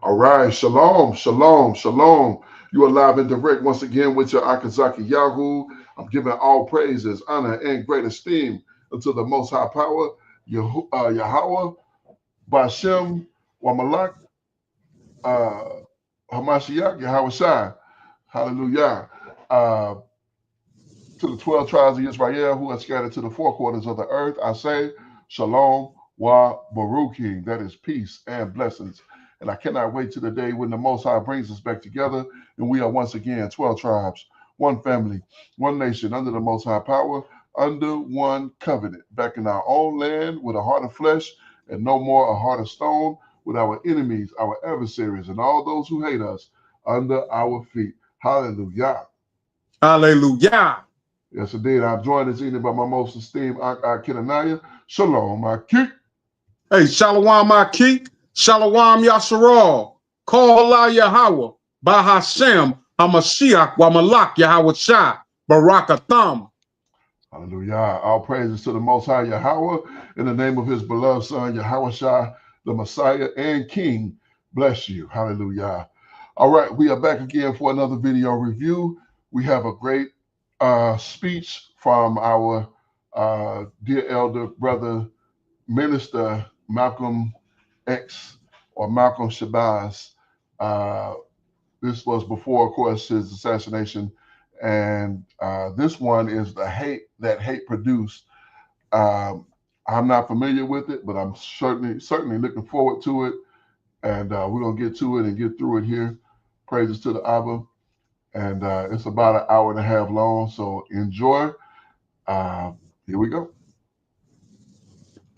All right, shalom, shalom, shalom. You are live and direct once again with your Akazaki Yahoo. I'm giving all praises, honor, and great esteem unto the Most High Power, Yahweh, Bashem, Wamalak, uh, Hamashiach, Yahweh Shai. Hallelujah. Uh, to the 12 tribes of Israel who are scattered to the four quarters of the earth, I say, Shalom wa Baruching. That is peace and blessings. And I cannot wait to the day when the Most High brings us back together and we are once again 12 tribes, one family, one nation, under the Most High power, under one covenant, back in our own land with a heart of flesh and no more a heart of stone, with our enemies, our adversaries, and all those who hate us under our feet. Hallelujah. Hallelujah. Yes, indeed. I'm joined this evening by my most esteemed Kenaniah. Shalom, Akik. Hey, Shalom Akik, Shalom Yasharal, Call Hala Yahweh, Bahashem, Hamashiach, Wamalak Yahweh Shai, Barakatham. Hallelujah. All praises to the Most High Yahweh in the name of his beloved Son, Yahweh Shai, the Messiah and King. Bless you. Hallelujah. All right, we are back again for another video review. We have a great speech from our dear elder brother, Minister Malcolm X or Malcolm Shabazz. Uh, this was before, of course, his assassination. And this one is the hate that hate produced. I'm not familiar with it, but I'm certainly looking forward to it. And we're going to get to it and get through it here. Praises to the Abba. And it's about an hour and a half long, so enjoy. Here we go.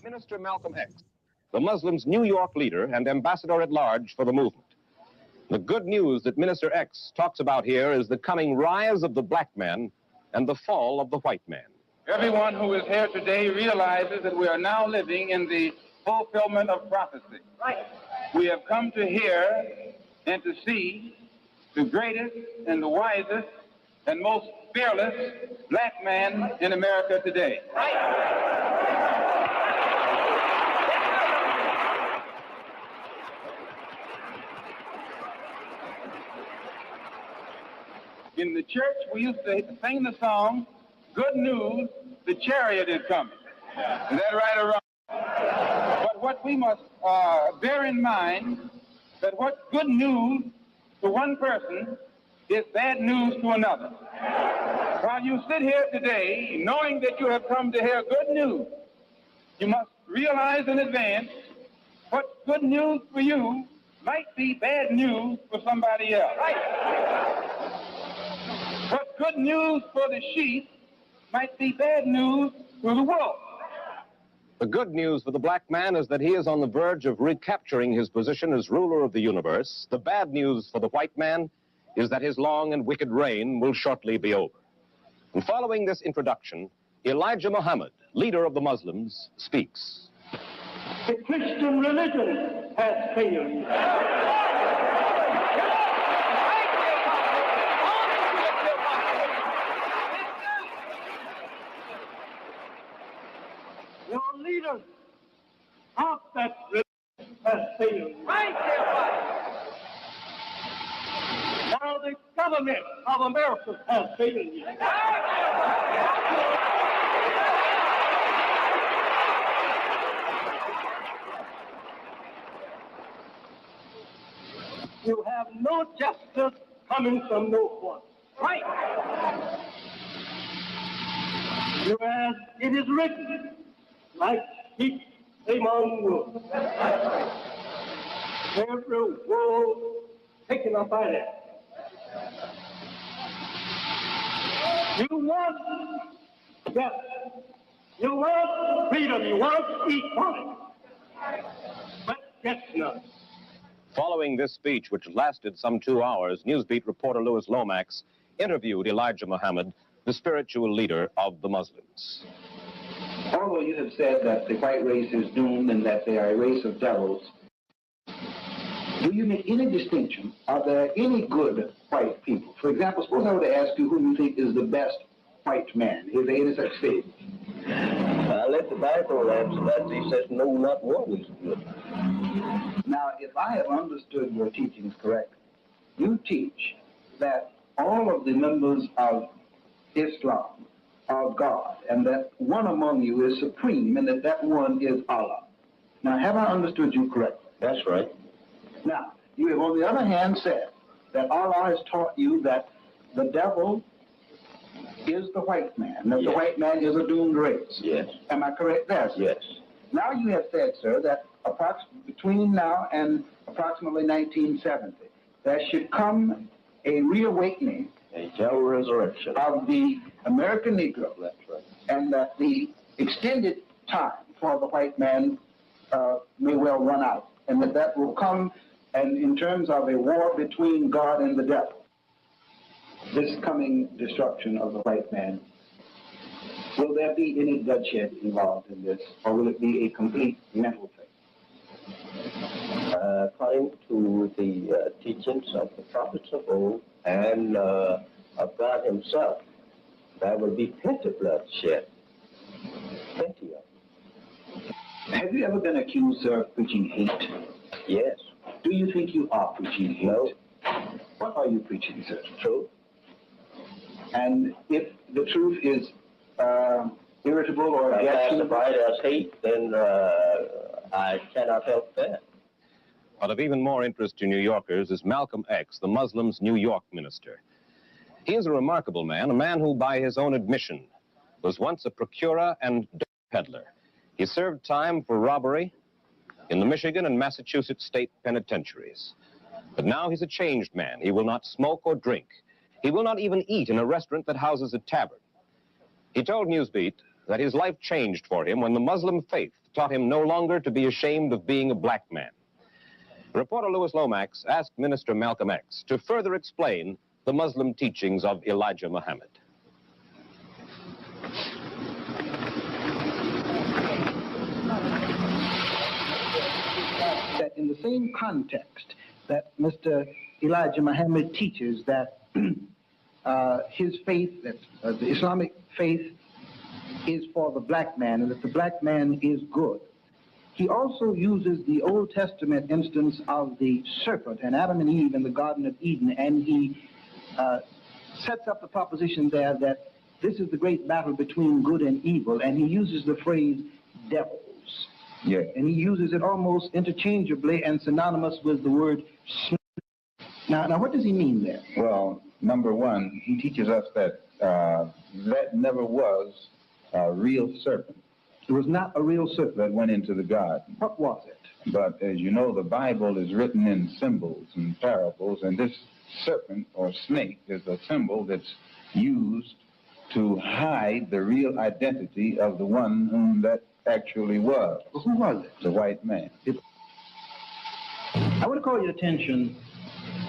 Minister Malcolm X, the Muslims' New York leader and ambassador at large for the movement. The good news that Minister X talks about here is the coming rise of the black man and the fall of the white man. Everyone who is here today realizes that we are now living in the fulfillment of prophecy. Right. We have come to hear and to see the greatest and the wisest and most fearless black man in America today. Right. In the church, we used to sing the song, "Good news, the chariot is coming." Is that right or wrong? But what we must bear in mind, that what's good news to one person is bad news to another. While you sit here today, knowing that you have come to hear good news, you must realize in advance what's good news for you might be bad news for somebody else. Right. What's good news for the sheep might be bad news for the wolf. The good news for the black man is that he is on the verge of recapturing his position as ruler of the universe. The bad news for the white man is that his long and wicked reign will shortly be over. And following this introduction, Elijah Muhammad, leader of the Muslims, speaks. The Christian religion has failed. Your leaders of that religion has failed. Right there, now the government of America has failed you. You have no justice coming from no one. Right. Whereas it is written, like sheep among wolves. Every wolf taken up by them. You want justice. You want freedom. You want equality. But get none. Following this speech, which lasted some 2 hours, Newsbeat reporter Louis Lomax interviewed Elijah Muhammad, the spiritual leader of the Muslims. Although you have said that the white race is doomed and that they are a race of devils, do you make any distinction? Are there any good white people? For example, suppose I were to ask you who you think is the best white man. Is there any such thing? I let the Bible answer that. He says, no, not one is good. Now, if I have understood your teachings correctly, you teach that all of the members of Islam are God, and that one among you is supreme, and that one is Allah. Now, have I understood you correctly? That's right. Now, you have on the other hand said that Allah has taught you that the devil is the white man, that the Yes. white man is a doomed race. Yes. Am I correct there, sir? Yes. Now you have said, sir, that between now and approximately 1970, there should come a reawakening A general resurrection. of the American Negro, That's right. and that the extended time for the white man may well run out, and that will come, and in terms of a war between God and the devil, this coming destruction of the white man, will there be any bloodshed involved in this, or will it be a complete mental thing? According to the teachings of the prophets of old and of God himself, there will be plenty of bloodshed. Plenty of it. Have you ever been accused, sir, of preaching hate? Yes. Do you think you are preaching hate? No. What are you preaching, sir? True. And if the truth is irritable or If I objectionable, classify it as hate, then I cannot help that. But of even more interest to New Yorkers is Malcolm X, the Muslims' New York minister. He is a remarkable man, a man who, by his own admission, was once a procurer and dope peddler. He served time for robbery in the Michigan and Massachusetts state penitentiaries. But now he's a changed man. He will not smoke or drink. He will not even eat in a restaurant that houses a tavern. He told Newsbeat that his life changed for him when the Muslim faith taught him no longer to be ashamed of being a black man. Reporter Louis Lomax asked Minister Malcolm X to further explain the Muslim teachings of Elijah Muhammad. that in the same context that Mr. Elijah Muhammad teaches that his faith, that the Islamic faith is for the black man and that the black man is good. He also uses the Old Testament instance of the serpent and Adam and Eve in the Garden of Eden, and he sets up the proposition there that this is the great battle between good and evil, and he uses the phrase devils. Yes. And he uses it almost interchangeably and synonymous with the word snake. Now, what does he mean there? Well, number one, he teaches us that that never was a real serpent. It was not a real serpent. That went into the garden. What was it? But as you know, the Bible is written in symbols and parables, and this serpent or snake is a symbol that's used to hide the real identity of the one whom that actually was. Well, who was it? The white man. I want to call your attention,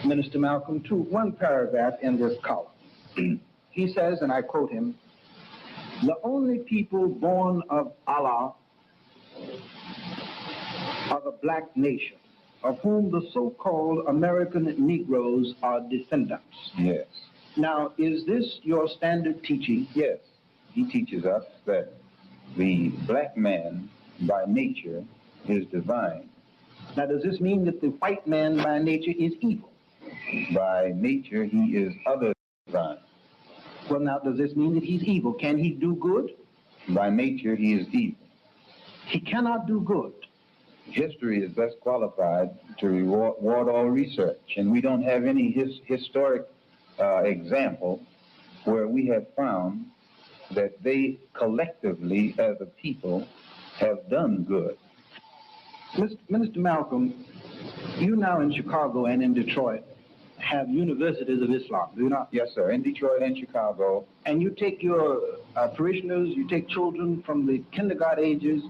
Minister Malcolm, to one paragraph in this column. He says, and I quote him, "The only people born of Allah are the black nation, of whom the so-called American Negroes are descendants." Yes. Now, is this your standard teaching? Yes. He teaches us that the black man by nature is divine. Now, does this mean that the white man by nature is evil? By nature, he is other than divine. Well, now, does this mean that he's evil? Can he do good? By nature, he is evil. He cannot do good. History is best qualified to reward all research, and we don't have any historic example where we have found that they collectively, as a people, have done good. Minister Malcolm, you now in Chicago and in Detroit have universities of Islam, do you not? Yes, sir. In Detroit and Chicago. And you take your parishioners, you take children from the kindergarten ages,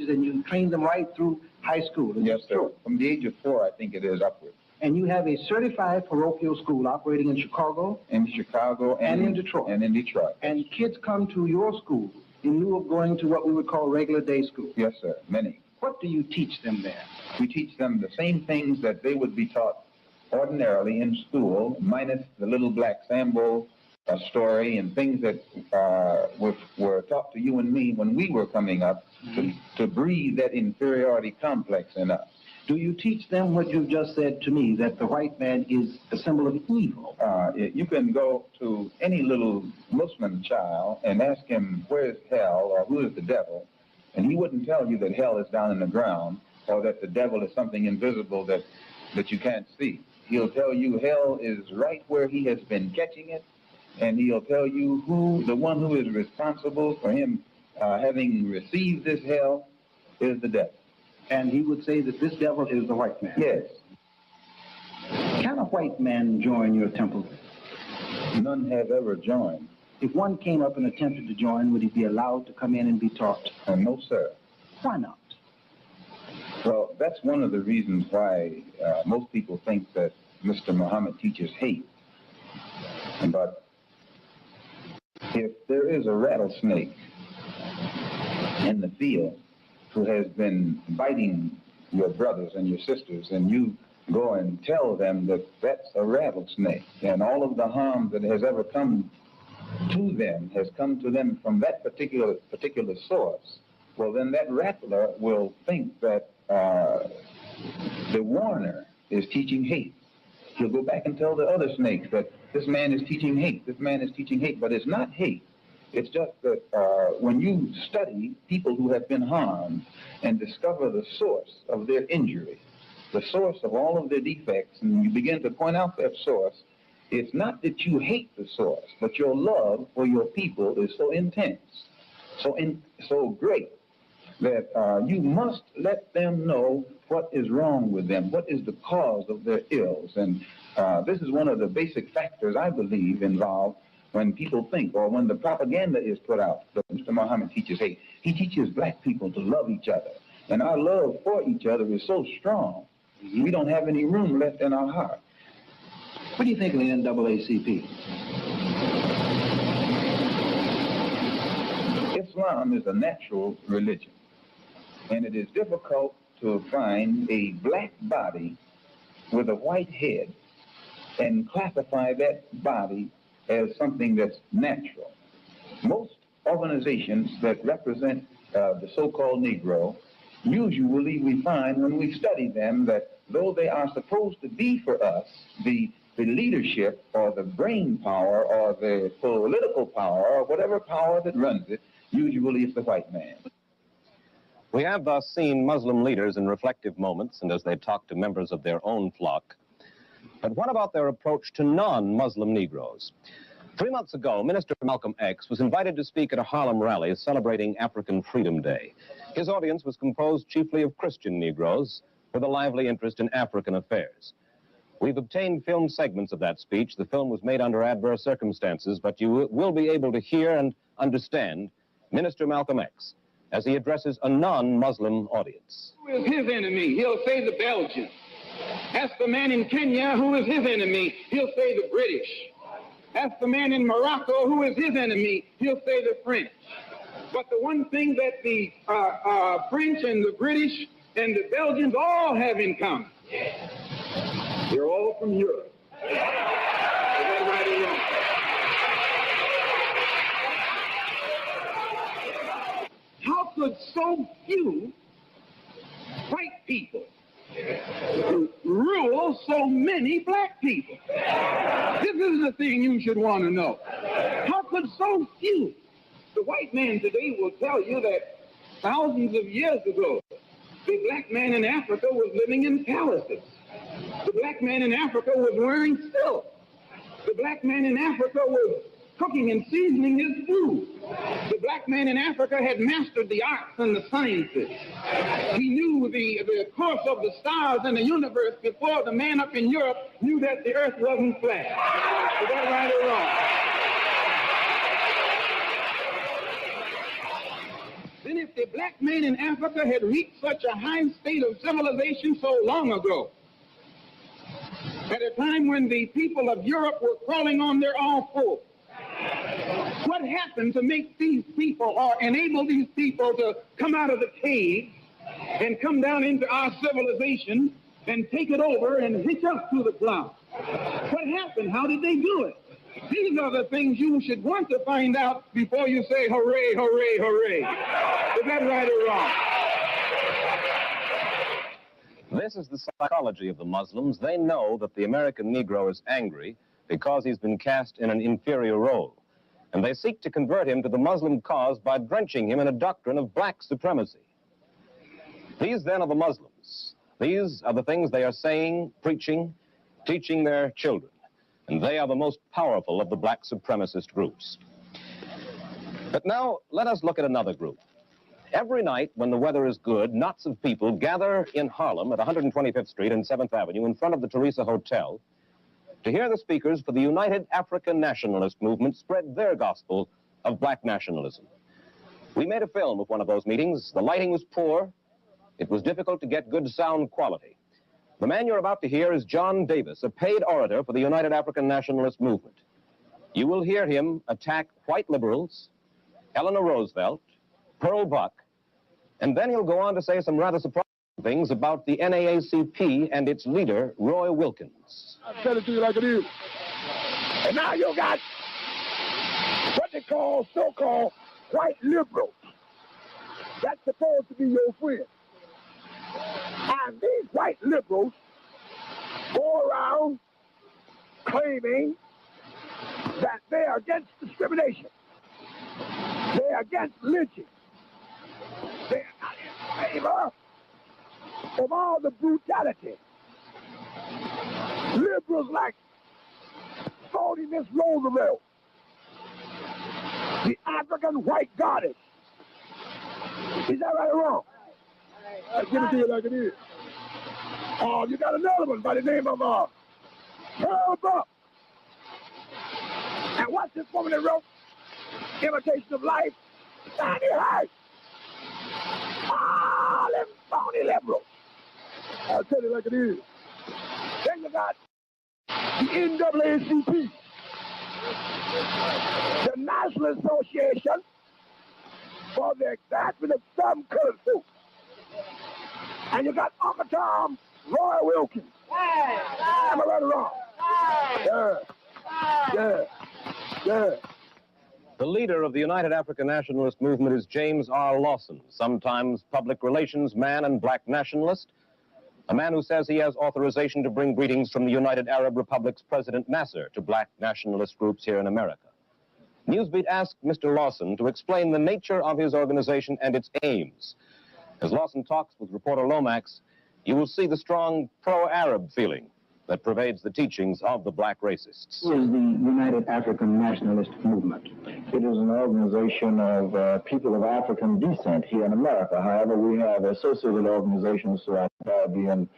and you train them right through high school. Is Yes, that sir. true? From the age of 4, I think it is upward. And you have a certified parochial school operating in Chicago In Chicago and in Detroit. And in Detroit. And kids come to your school in lieu of going to what we would call regular day school. Yes, sir. Many. What do you teach them there? We teach them the same things that they would be taught ordinarily in school, minus the little black Sambo story and things that were taught to you and me when we were coming up to breed that inferiority complex in us. Do you teach them what you've just said to me, that the white man is a symbol of evil? You can go to any little Muslim child and ask him where's hell or who is the devil, and he wouldn't tell you that hell is down in the ground or that the devil is something invisible that you can't see. He'll tell you hell is right where he has been catching it, and he'll tell you who the one who is responsible for him having received this hell is the devil. And he would say that this devil is the white man? Yes. Can a white man join your temple? None have ever joined. If one came up and attempted to join, would he be allowed to come in and be taught? No, sir. Why not? Well, that's one of the reasons why most people think that Mr. Muhammad teaches hate. But if there is a rattlesnake in the field who has been biting your brothers and your sisters, and you go and tell them that that's a rattlesnake, and all of the harm that has ever come to them has come to them from that particular source, well, then that rattler will think that the warner is teaching hate. He'll go back and tell the other snakes that this man is teaching hate, this man is teaching hate, but it's not hate. It's just that when you study people who have been harmed and discover the source of their injury, the source of all of their defects, and you begin to point out that source, it's not that you hate the source, but your love for your people is so intense, so great, that you must let them know what is wrong with them, what is the cause of their ills. And this is one of the basic factors, I believe, involved when people think, or when the propaganda is put out that Mr. Muhammad teaches hate. He teaches black people to love each other. And our love for each other is so strong, we don't have any room left in our heart. What do you think of the NAACP? Islam is a natural religion, and it is difficult to find a black body with a white head and classify that body as something that's natural. Most organizations that represent the so-called Negro, usually we find when we study them that though they are supposed to be for us the leadership or the brain power or the political power or whatever power that runs it, usually it's the white man. We have thus seen Muslim leaders in reflective moments and as they talk to members of their own flock. But what about their approach to non-Muslim Negroes? 3 months ago, Minister Malcolm X was invited to speak at a Harlem rally celebrating African Freedom Day. His audience was composed chiefly of Christian Negroes with a lively interest in African affairs. We've obtained film segments of that speech. The film was made under adverse circumstances, but you will be able to hear and understand Minister Malcolm X as he addresses a non-Muslim audience. Who is his enemy? He'll say the Belgians. Ask the man in Kenya who is his enemy. He'll say the British. Ask the man in Morocco who is his enemy. He'll say the French. But the one thing that the French and the British and the Belgians all have in common, they're all from Europe. Is that right or wrong? How could so few white people rule so many black people? This is the thing you should want to know. How could so few? The white man today will tell you that thousands of years ago, the black man in Africa was living in palaces. The black man in Africa was wearing silk. The black man in Africa was cooking and seasoning his food. The black man in Africa had mastered the arts and the sciences. He knew the course of the stars in the universe before the man up in Europe knew that the earth wasn't flat. Is that right or wrong? Then if the black man in Africa had reached such a high state of civilization so long ago, at a time when the people of Europe were crawling on their all fours, what happened to make these people or enable these people to come out of the cave and come down into our civilization and take it over and hitch us to the plow? What happened? How did they do it? These are the things you should want to find out before you say hooray, hooray, hooray. Is that right or wrong? This is the psychology of the Muslims. They know that the American Negro is angry because he's been cast in an inferior role. And they seek to convert him to the Muslim cause by drenching him in a doctrine of black supremacy. These then are the Muslims. These are the things they are saying, preaching, teaching their children. And they are the most powerful of the black supremacist groups. But now, let us look at another group. Every night when the weather is good, knots of people gather in Harlem at 125th Street and 7th Avenue in front of the Teresa Hotel to hear the speakers for the United African Nationalist Movement spread their gospel of black nationalism. We made a film of one of those meetings. The lighting was poor. It was difficult to get good sound quality. The man you're about to hear is John Davis, a paid orator for the United African Nationalist Movement. You will hear him attack white liberals, Eleanor Roosevelt, Pearl Buck, and then he'll go on to say some rather surprising things about the NAACP and its leader, Roy Wilkins. I'll tell it to you like it is. And now you got what they call so-called white liberals. That's supposed to be your friend. And these white liberals go around claiming that they are against discrimination. They're against lynching. They're not in favor of all the brutality. Liberals like phony Miss Roosevelt, the African white goddess. Is that right or wrong? I'll give it to you like it is. Oh, you got another one by the name of Pearl Buck. And what's this woman that wrote Imitation of Life? Sandy Heights. Ah, them phony liberals. I'll tell you like it is. Then you got the NAACP, the National Association for the Advancement of Some Colored Folks. And you got Uncle Tom, Roy Wilkins. Am I right or wrong? Yeah. The leader of the United African Nationalist Movement is James R. Lawson, sometimes public relations man and black nationalist, a man who says he has authorization to bring greetings from the United Arab Republic's President Nasser to black nationalist groups here in America. Newsbeat asked Mr. Lawson to explain the nature of his organization and its aims. As Lawson talks with reporter Lomax, you will see the strong pro-Arab feeling that pervades the teachings of the black racists. What is the United African Nationalist Movement? It is an organization of people of African descent here in America. However, we have associated organizations throughout the Caribbean,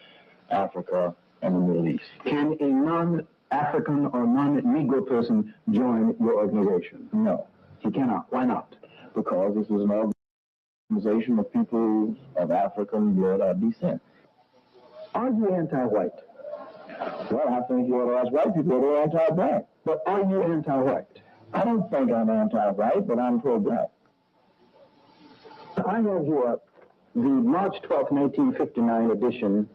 Africa, and the Middle East. Can a non-African or non-Negro person join your organization? No, He cannot. Why not? because this is an organization of people of African blood or descent. Are you anti-white? Well, I think you ought to ask white people if they're anti-black. But are you anti-white? I don't think I'm anti-white, but I'm pro-black. I have here the March 12, 1959 edition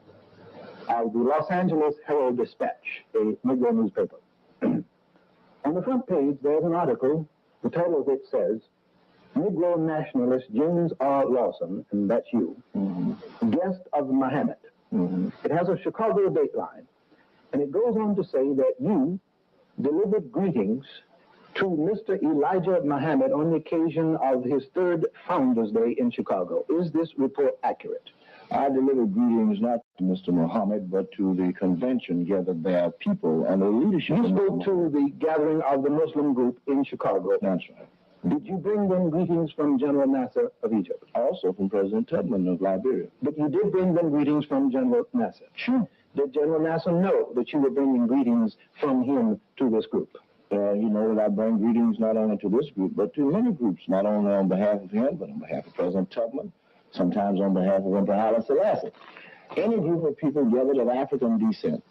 of the Los Angeles Herald-Dispatch, a Negro newspaper. On the front page, there's an article, the title of which says, Negro nationalist James R. Lawson, and that's you, guest of Muhammad. It has a Chicago dateline, and it goes on to say that you delivered greetings to Mr. Elijah Muhammad on the occasion of his third Founders Day in Chicago. Is this report accurate? I delivered greetings not to Mr. Muhammad, but to the convention gathered there, people and the leadership. You spoke to the gathering of the Muslim group in Chicago. That's right. Did you bring them greetings from General Nasser of Egypt? Also from President Tubman of Liberia. But you did bring them greetings from General Nasser? Sure. Did General Nasser know that you were bringing greetings from him to this group? You know that I bring greetings not only to this group, but to many groups, not only on behalf of him, but on behalf of President Tubman, sometimes on behalf of Emperor Haile Selassie. Any group of people gathered of African descent.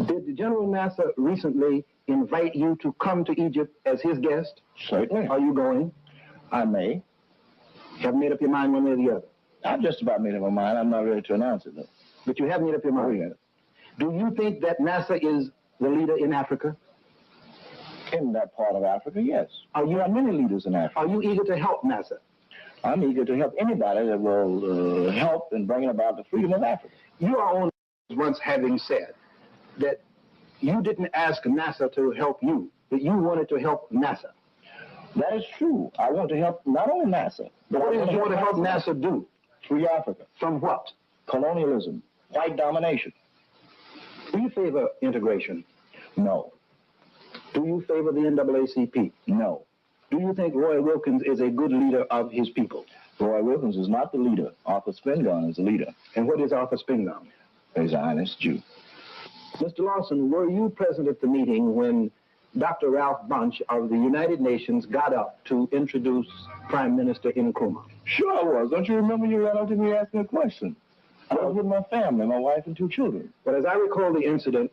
Did General Nasser recently invite you to come to Egypt as his guest? Certainly. Are you going? I may. Have made up your mind one way or the other? I've just about made up my mind. I'm not ready to announce it, though. But you have made up your mind? Oh, yeah. Do you think that Nasser is the leader in Africa? in that part of Africa, yes. There are many leaders in Africa. Are you eager to help NASA? I'm eager to help anybody that will help in bringing about the freedom of Africa. You are on once having said that you didn't ask NASA to help you, that you wanted to help NASA. That is true. I want to help not only NASA, but What I do you want to help NASA do? free Africa. From what? Colonialism, white domination. Do you favor integration? No. Do you favor the NAACP? No. Do you think Roy Wilkins is a good leader of his people? Roy Wilkins is not the leader. Arthur Spingarn is the leader. And what is Arthur Spingarn? He's an honest Jew. Mr. Lawson, were you present at the meeting when Dr. Ralph Bunche of the United Nations got up to introduce Prime Minister Nkrumah? Sure I was. Don't you remember you ran up to me asking a question? I was with my family, my wife and 2 children. But as I recall the incident,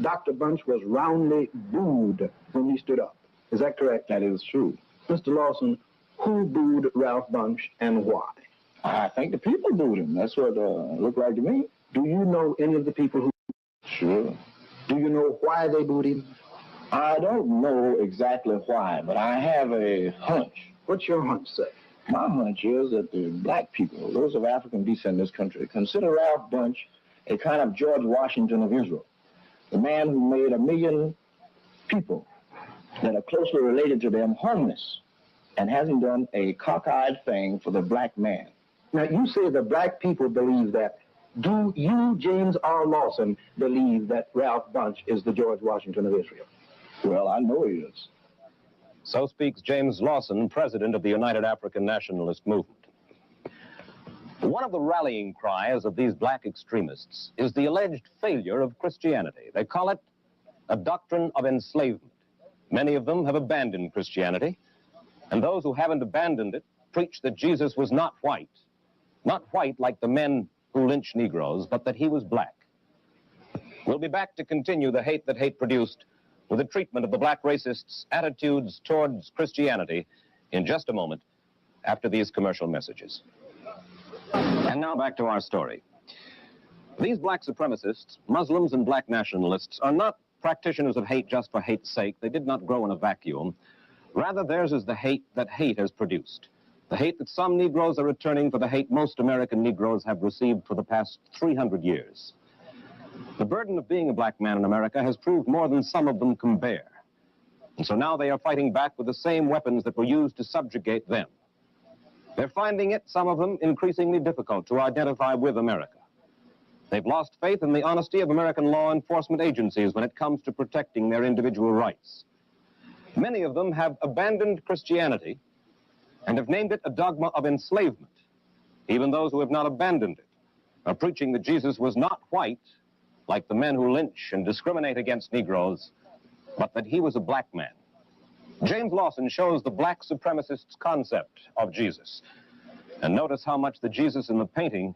Dr. Bunche was roundly booed when he stood up. Is that correct? That is true. Mr. Lawson, who booed Ralph Bunche and why? I think the people booed him. That's what it looked like to me. Do you know any of the people who... Sure. Do you know why they booed him? I don't know exactly why, but I have a hunch. What's your hunch, sir? My hunch is that the black people, those of African descent in this country, consider Ralph Bunche a kind of George Washington of Israel, the man who made 1 million people that are closely related to them homeless and hasn't done a cockeyed thing for the black man. Now, you say the black people believe that. Do you, James R. Lawson, believe that Ralph Bunche is the George Washington of Israel? Well, I know he is. So speaks James Lawson, president of the United African Nationalist Movement. One of the rallying cries of these black extremists is the alleged failure of Christianity. They call it a doctrine of enslavement. Many of them have abandoned Christianity, and those who haven't abandoned it preach that Jesus was not white like the men who lynch Negroes, but that he was black. We'll be back to continue the hate that hate produced with the treatment of the black racists' attitudes towards Christianity in just a moment after these commercial messages. And now back to our story. These black supremacists, Muslims and black nationalists, are not practitioners of hate just for hate's sake. They did not grow in a vacuum. Rather, theirs is the hate that hate has produced. The hate that some Negroes are returning for the hate most American Negroes have received for the past 300 years. The burden of being a black man in America has proved more than some of them can bear. And so now they are fighting back with the same weapons that were used to subjugate them. They're finding it, some of them, increasingly difficult to identify with America. They've lost faith in the honesty of American law enforcement agencies when it comes to protecting their individual rights. Many of them have abandoned Christianity and have named it a dogma of enslavement. Even those who have not abandoned it are preaching that Jesus was not white, like the men who lynch and discriminate against Negroes, but that he was a black man. James Lawson shows the black supremacists' concept of Jesus. And notice how much the Jesus in the painting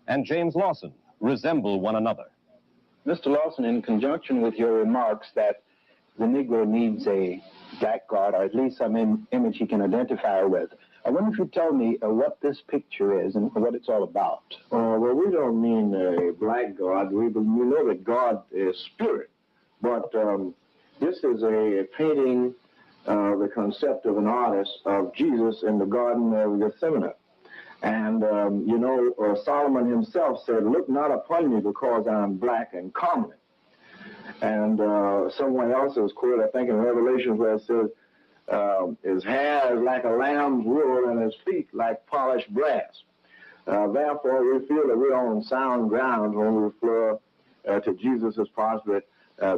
and James Lawson resemble one another. Mr. Lawson, in conjunction with your remarks that the Negro needs a black God, or at least some image he can identify with, I wonder if you'd tell me what this picture is and what it's all about. Well, we don't mean a black God. We know that God is spirit. But this is a painting of the concept of an artist of Jesus in the Garden of Gethsemane. And, Solomon himself said, "Look not upon me because I am black and comely." And someone else was quoted, I think, in Revelation, where it says, his hair is like a lamb's wool and his feet like polished brass. Therefore, we feel that we're on sound ground when we refer to Jesus as possibly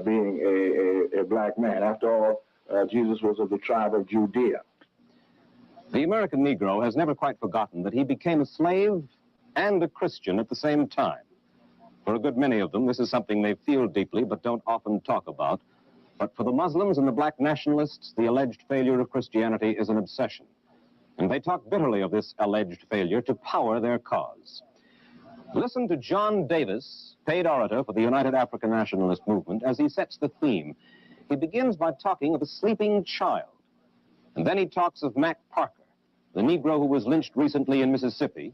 being a black man. After all, Jesus was of the tribe of Judea. The American Negro has never quite forgotten that he became a slave and a Christian at the same time. For a good many of them, this is something they feel deeply but don't often talk about. But for the Muslims and the black nationalists, the alleged failure of Christianity is an obsession. And they talk bitterly of this alleged failure to power their cause. Listen to John Davis, paid orator for the United African Nationalist Movement, as he sets the theme. He begins by talking of a sleeping child. And then he talks of Mac Parker, the Negro who was lynched recently in Mississippi,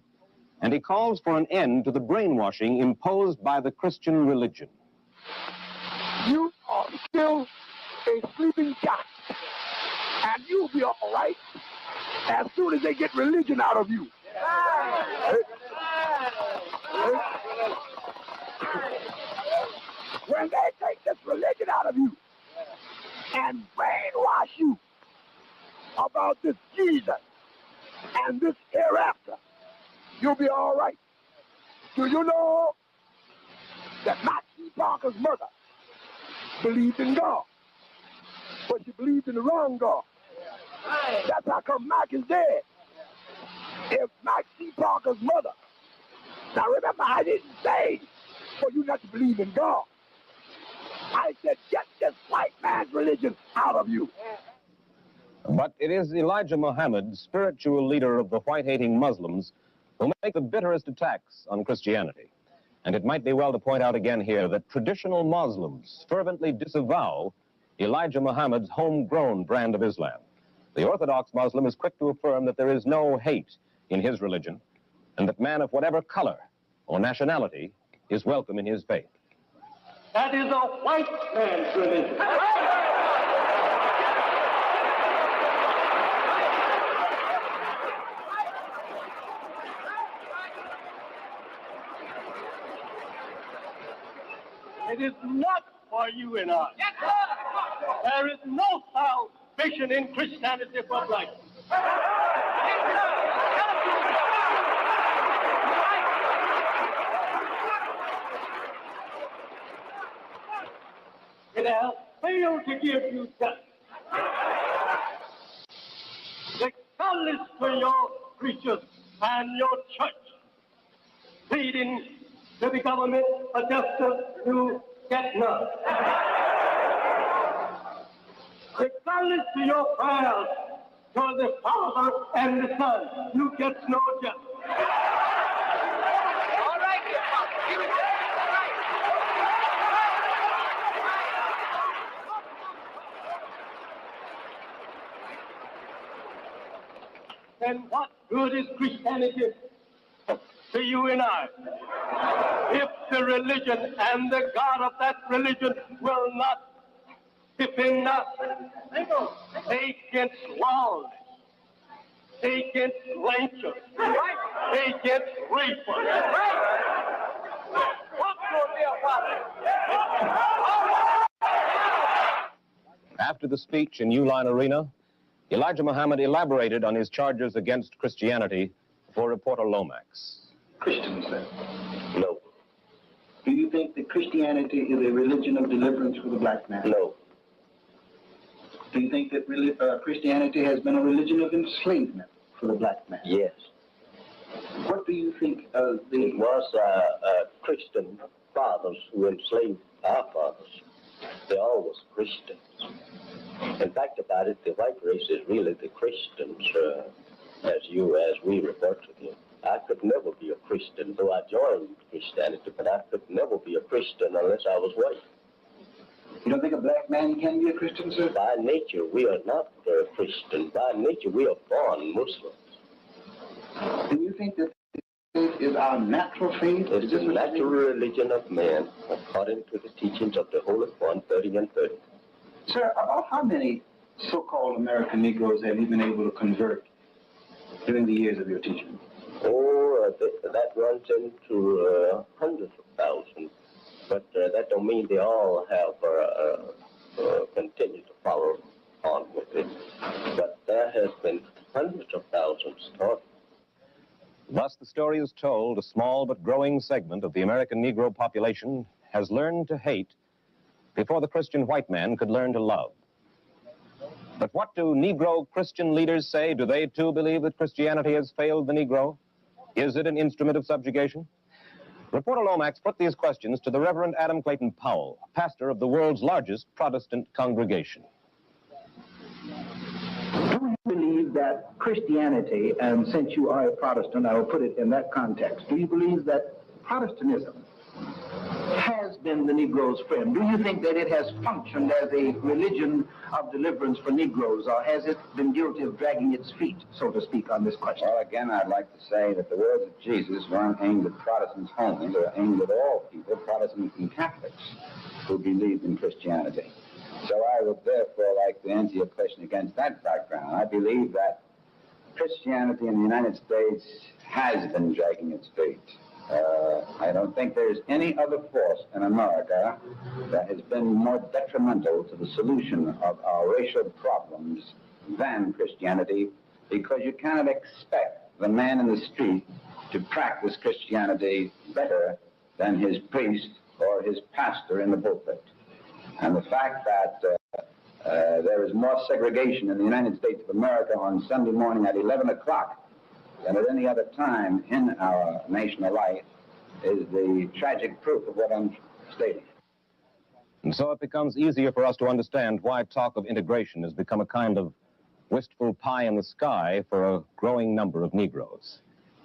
and he calls for an end to the brainwashing imposed by the Christian religion. You are still a sleeping giant. And you'll be all right as soon as they get religion out of you. When they take this religion out of you and brainwash you about this Jesus and this hereafter, you'll be all right. Do you know that Maxine Parker's mother believed in God, but she believed in the wrong God? That's how come Mac is dead. If Maxine Parker's mother, now remember, I didn't say for you not to believe in God. I said, get this white man's religion out of you. But it is Elijah Muhammad, spiritual leader of the white-hating Muslims, who make the bitterest attacks on Christianity. And it might be well to point out again here that traditional Muslims fervently disavow Elijah Muhammad's homegrown brand of Islam. The Orthodox Muslim is quick to affirm that there is no hate in his religion, and that man of whatever color or nationality is welcome in his faith. That is a white man's religion. It is not for you and I. There is no salvation in Christianity for black. It has failed to give you justice. Regardless to your preachers and your church pleading to the government for justice, you get none. Regardless to your prayers to the Father and the Son, you get no justice. All right, dear Father, give it then what good is Christianity to you and I if the religion and the God of that religion will not defend us against lawlessness, against lynchers, against rape? What will be a After the speech in Uline Arena, Elijah Muhammad elaborated on his charges against Christianity for reporter Lomax. Christians, then? No. Do you think that Christianity is a religion of deliverance for the black man? No. Do you think that Christianity has been a religion of enslavement for the black man? Yes. What do you think of the... It was Christian fathers who enslaved our fathers. They all was Christians. In fact, about it, the white race is really the Christians, as we refer to them. I could never be a Christian, though I joined Christianity, but I could never be a Christian unless I was white. You don't think a black man can be a Christian, sir? By nature, we are not Christian. By nature, we are born Muslims. Do you think that faith is our natural faith? It is the natural religion of man, according to the teachings of the Holy One, 30 and 30. Sir, about how many so-called American Negroes have you been able to convert during the years of your teaching? Oh, that runs into hundreds of thousands. But that don't mean they all have continued to follow on with it. But there has been hundreds of thousands taught. Thus, the story is told, a small but growing segment of the American Negro population has learned to hate before the Christian white man could learn to love. But what do Negro Christian leaders say? Do they too believe that Christianity has failed the Negro? Is it an instrument of subjugation? Reporter Lomax put these questions to the Reverend Adam Clayton Powell, pastor of the world's largest Protestant congregation. Do you believe that Christianity, and since you are a Protestant, I will put it in that context, do you believe that Protestantism has been the Negro's friend? Do you think that it has functioned as a religion of deliverance for Negroes, or has it been guilty of dragging its feet, so to speak, on this question? Well, again, I'd like to say that the words of Jesus weren't aimed at Protestants only. They're aimed at all people, Protestants and Catholics, who believed in Christianity. So I would therefore like to answer your question against that background. I believe that Christianity in the United States has been dragging its feet. I don't think there's any other force in America that has been more detrimental to the solution of our racial problems than Christianity, because you cannot expect the man in the street to practice Christianity better than his priest or his pastor in the pulpit. And the fact that there is more segregation in the United States of America on Sunday morning at 11 o'clock than at any other time in our national life is the tragic proof of what I'm stating. And so it becomes easier for us to understand why talk of integration has become a kind of wistful pie in the sky for a growing number of Negroes.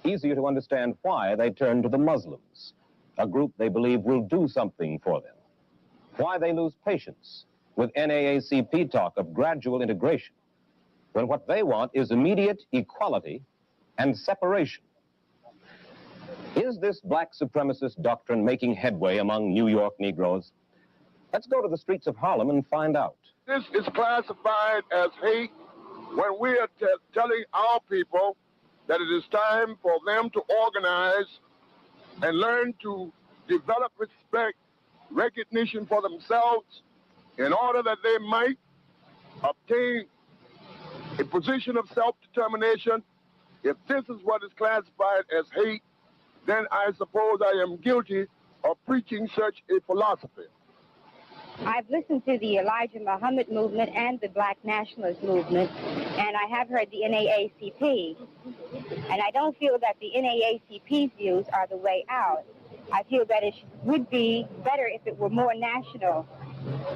Easier to understand why they turn to the Muslims, a group they believe will do something for them. Why they lose patience with NAACP talk of gradual integration, when what they want is immediate equality and separation. Is this black supremacist doctrine making headway among New York Negroes? Let's go to the streets of Harlem and find out. This is classified as hate when we are telling our people that it is time for them to organize and learn to develop respect, recognition for themselves in order that they might obtain a position of self-determination. If this is what is classified as hate, then I suppose I am guilty of preaching such a philosophy. I've listened to the Elijah Muhammad movement and the Black Nationalist movement, and I have heard the NAACP. And I don't feel that the NAACP's views are the way out. I feel that it would be better if it were more national,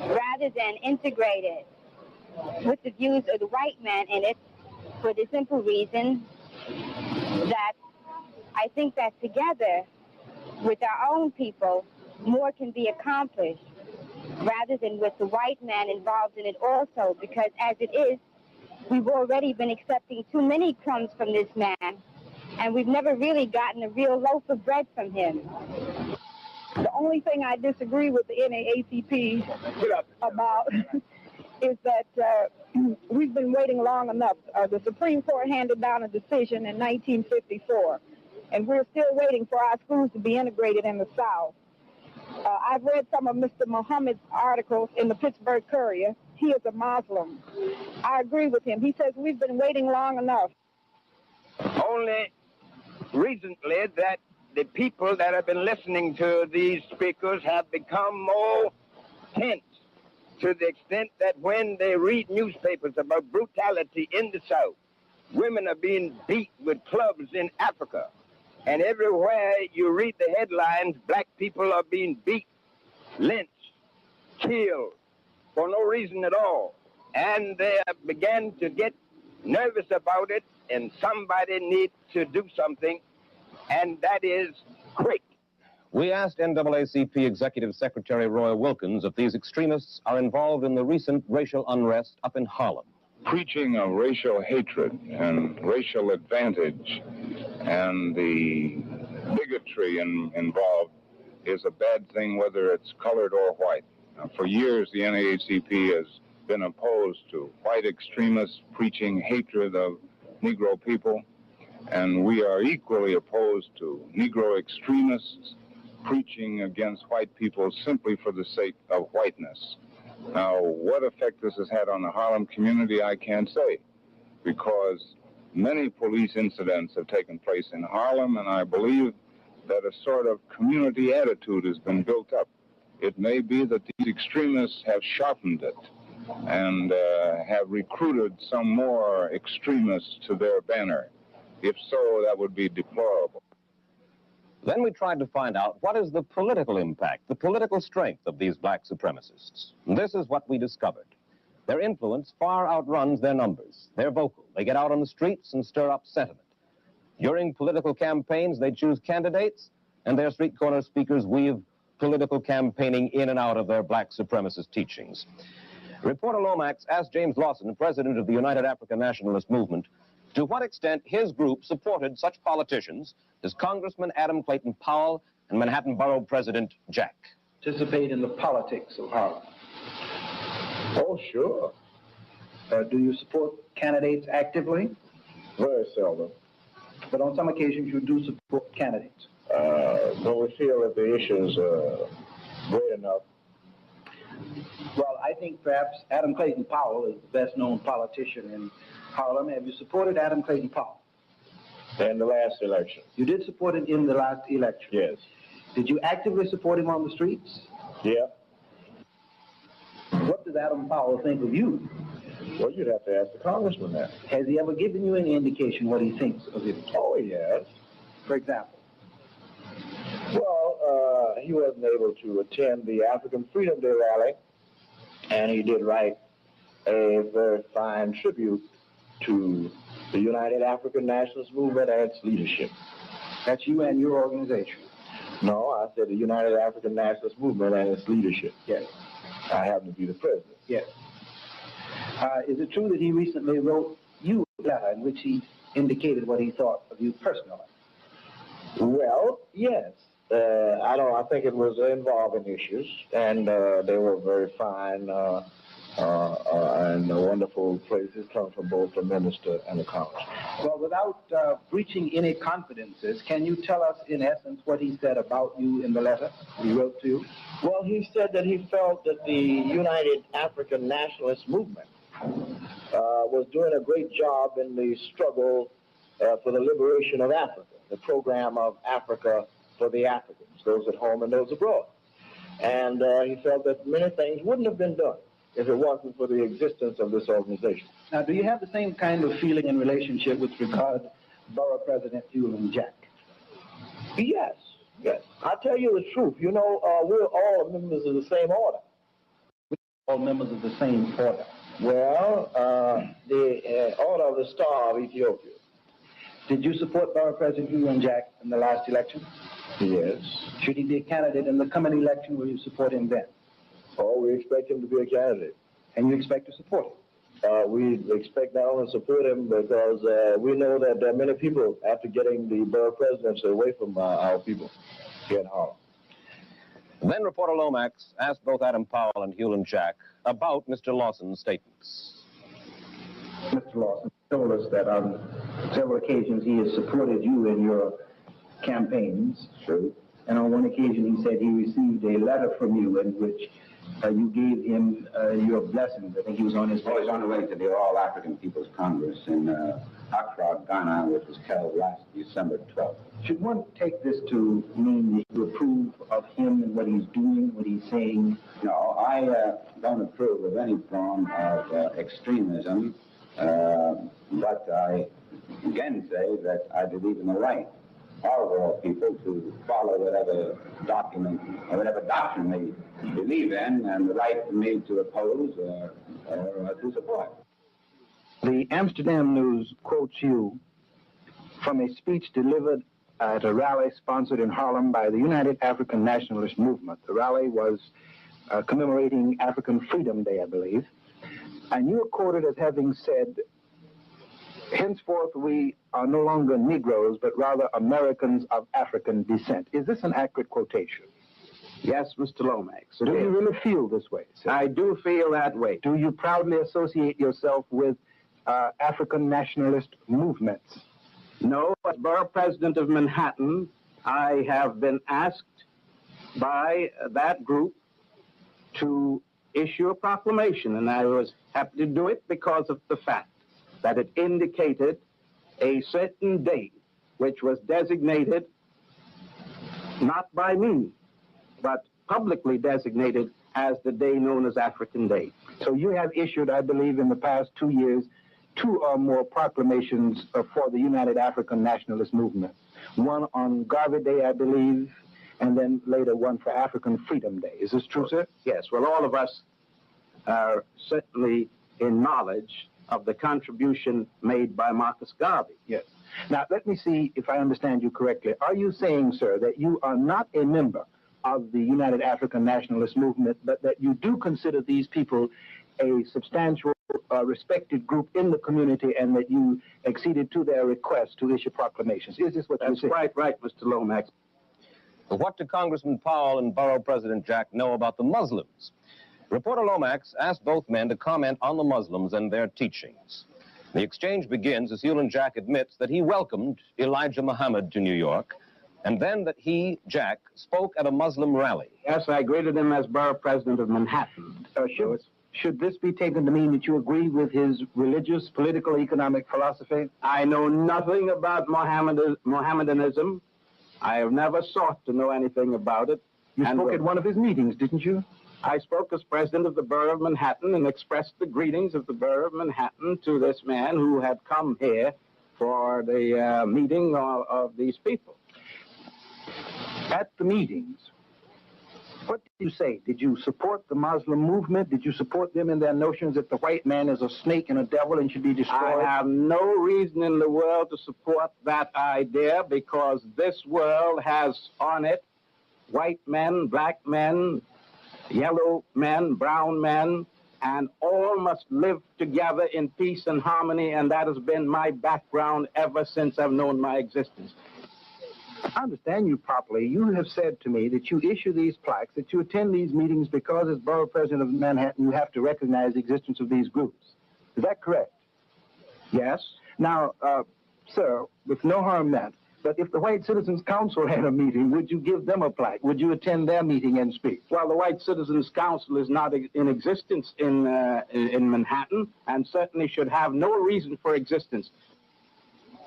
rather than integrated with the views of the white man in it, for the simple reason that I think that together with our own people, more can be accomplished, rather than with the white man involved in it also, because as it is, we've already been accepting too many crumbs from this man, and we've never really gotten a real loaf of bread from him. The only thing I disagree with the NAACP about is that we've been waiting long enough. The Supreme Court handed down a decision in 1954, and we're still waiting for our schools to be integrated in the South. I've read some of Mr. Muhammad's articles in the Pittsburgh Courier. He is a Muslim. I agree with him. He says we've been waiting long enough. Only recently that the people that have been listening to these speakers have become more tense, to the extent that when they read newspapers about brutality in the South, women are being beat with clubs in Africa. And everywhere you read the headlines, black people are being beat, lynched, killed, for no reason at all. And they have begun to get nervous about it, and somebody needs to do something, and that is quick. We asked NAACP Executive Secretary Roy Wilkins if these extremists are involved in the recent racial unrest up in Harlem. Preaching of racial hatred and racial advantage and the bigotry involved is a bad thing, whether it's colored or white. For years, the NAACP has been opposed to white extremists preaching hatred of Negro people, and we are equally opposed to Negro extremists preaching against white people simply for the sake of whiteness. Now, what effect this has had on the Harlem community, I can't say, because many police incidents have taken place in Harlem, and I believe that a sort of community attitude has been built up. It may be that these extremists have sharpened it and have recruited some more extremists to their banner. If so, that would be deplorable. Then we tried to find out what is the political impact, the political strength of these black supremacists. And this is what we discovered. Their influence far outruns their numbers. They're vocal. They get out on the streets and stir up sentiment. During political campaigns, they choose candidates, and their street corner speakers weave political campaigning in and out of their black supremacist teachings. Reporter Lomax asked James Lawson, president of the United African Nationalist Movement, to what extent his group supported such politicians as Congressman Adam Clayton Powell and Manhattan Borough President Jack. Participate in the politics of Harlem. Oh, sure. Do you support candidates actively? Very seldom. But on some occasions you do support candidates. When we feel that the issues are great enough. Well, I think perhaps Adam Clayton Powell is the best known politician in Harlem. Have you supported Adam Clayton Powell? In the last election. You did support him in the last election? Yes. Did you actively support him on the streets? Yeah. What does Adam Powell think of you? Well, you'd have to ask the congressman that. Has he ever given you any indication what he thinks of you? Oh, yes. For example? Well, he wasn't able to attend the African Freedom Day rally, and he did write a very fine tribute to the United African Nationalist Movement and its leadership. That's you and your organization? No, I said the United African Nationalist Movement and its leadership. Yes. I happen to be the president. Yes. Is it true that he recently wrote you a letter in which he indicated what he thought of you personally? Well, yes. I think it was involving issues, and they were very fine and wonderful places coming from both the minister and the congressman. Well, without breaching any confidences, can you tell us in essence what he said about you in the letter he wrote to you? Well, he said that he felt that the United African Nationalist Movement was doing a great job in the struggle for the liberation of Africa, the program of Africa for the Africans, those at home and those abroad. And he felt that many things wouldn't have been done if it wasn't for the existence of this organization. Now, do you have the same kind of feeling in relationship with regard to Borough President Hewlin Jack? Yes, yes. I'll tell you the truth. You know, we're all members of the same order. We're all members of the same order. Well, the Order of the Star of Ethiopia. Did you support Borough President Hewlin Jack in the last election? Yes. Should he be a candidate in the coming election, will you support him then? Oh, we expect him to be a candidate. And you expect to support him? We expect not only to support him because we know that there are many people after getting the borough presidency away from our people here in Harlem. Then reporter Lomax asked both Adam Powell and Hewlin Jack about Mr. Lawson's statements. Mr. Lawson told us that on several occasions he has supported you in your campaigns. True. And on one occasion he said he received a letter from you in which you gave him your blessings. I think he was on his way. He was on the way to the All-African People's Congress in Accra, Ghana, which was held last December 12th. Should one take this to mean that you approve of him and what he's doing, what he's saying? No, I don't approve of any form of extremism, but I again say that I believe in the right of all people to follow whatever document or whatever doctrine they believe in, and the right for me to oppose or to support. The Amsterdam News quotes you from a speech delivered at a rally sponsored in Harlem by the United African Nationalist Movement. The rally was commemorating African Freedom Day, I believe. And you are quoted as having said, "Henceforth we are no longer Negroes, but rather Americans of African descent." Is this an accurate quotation? Yes, Mr. Lomax. Do you really feel this way, sir? I do feel that way. Do you proudly associate yourself with African nationalist movements? No, as borough president of Manhattan, I have been asked by that group to issue a proclamation, and I was happy to do it because of the fact that it indicated a certain date which was designated not by me, but publicly designated as the day known as African Day. So you have issued, I believe, in the past 2 years, 2 or more proclamations for the United African Nationalist Movement. One on Garvey Day, I believe, and then later one for African Freedom Day. Is this true, sir? Yes. Well, all of us are certainly in knowledge of the contribution made by Marcus Garvey. Yes. Now, let me see if I understand you correctly. Are you saying, sir, that you are not a member of the United African Nationalist Movement, but that you do consider these people a substantial, respected group in the community, and that you acceded to their request to issue proclamations? Is this what you're saying? That's quite right, Mr. Lomax. But what do Congressman Powell and Borough President Jack know about the Muslims? Reporter Lomax asked both men to comment on the Muslims and their teachings. The exchange begins as Hewlin Jack admits that he welcomed Elijah Muhammad to New York, and then that he, Jack, spoke at a Muslim rally. Yes, I greeted him as borough president of Manhattan. Should this be taken to mean that you agree with his religious, political, economic philosophy? I know nothing about Mohammedanism. I have never sought to know anything about it. You spoke at one of his meetings, didn't you? I spoke as president of the borough of Manhattan and expressed the greetings of the borough of Manhattan to this man who had come here for the meeting of these people. At the meetings, what did you say? Did you support the Muslim movement? Did you support them in their notions that the white man is a snake and a devil and should be destroyed? I have no reason in the world to support that idea because this world has on it white men, black men, yellow men, brown men, and all must live together in peace and harmony, and that has been my background ever since I've known my existence. I understand you properly. You have said to me that you issue these plaques, that you attend these meetings because as borough president of Manhattan, you have to recognize the existence of these groups. Is that correct? Yes. Now, sir, with no harm meant, but if the White Citizens Council had a meeting, would you give them a plaque? Would you attend their meeting and speak? Well, the White Citizens Council is not in existence in Manhattan and certainly should have no reason for existence.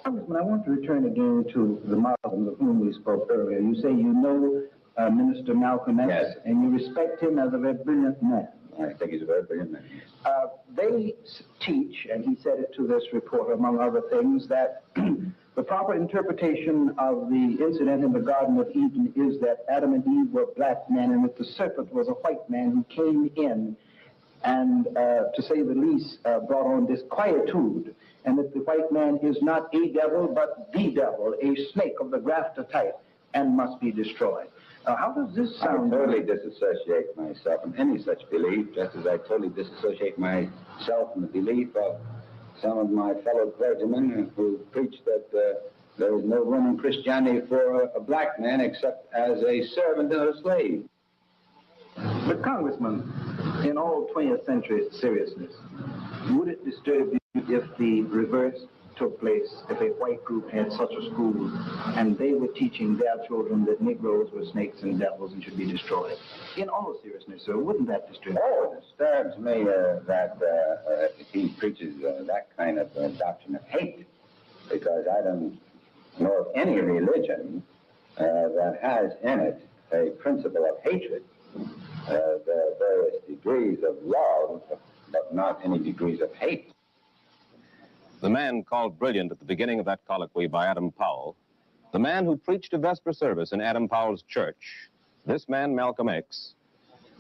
Congressman, I want to return again to the Muslims of whom we spoke earlier. You say you know Minister Malcolm X, Yes. and you respect him as a very brilliant man. I think he's a very brilliant man. They teach, and he said it to this reporter, among other things, that the proper interpretation of the incident in the Garden of Eden is that Adam and Eve were black men and that the serpent was a white man who came in and, to say the least, brought on disquietude, and that the white man is not a devil, but the devil, a snake of the grafter type, and must be destroyed. How does this sound? I totally disassociate myself from any such belief, just as I totally disassociate myself from the belief of some of my fellow clergymen who preach that there is no room in Christianity for a black man except as a servant and a slave. But Congressman, in all 20th century seriousness, would it disturb you if the reverse took place, if a white group had such a school and they were teaching their children that Negroes were snakes and devils and should be destroyed? In all seriousness, sir, wouldn't that disturb you? Oh, it disturbs me that he preaches that kind of doctrine of hate, because I don't know of any religion that has in it a principle of hatred. There are various degrees of love, but not any degrees of hate. The man called brilliant at the beginning of that colloquy by Adam Powell, the man who preached a vesper service in Adam Powell's church, this man, Malcolm X,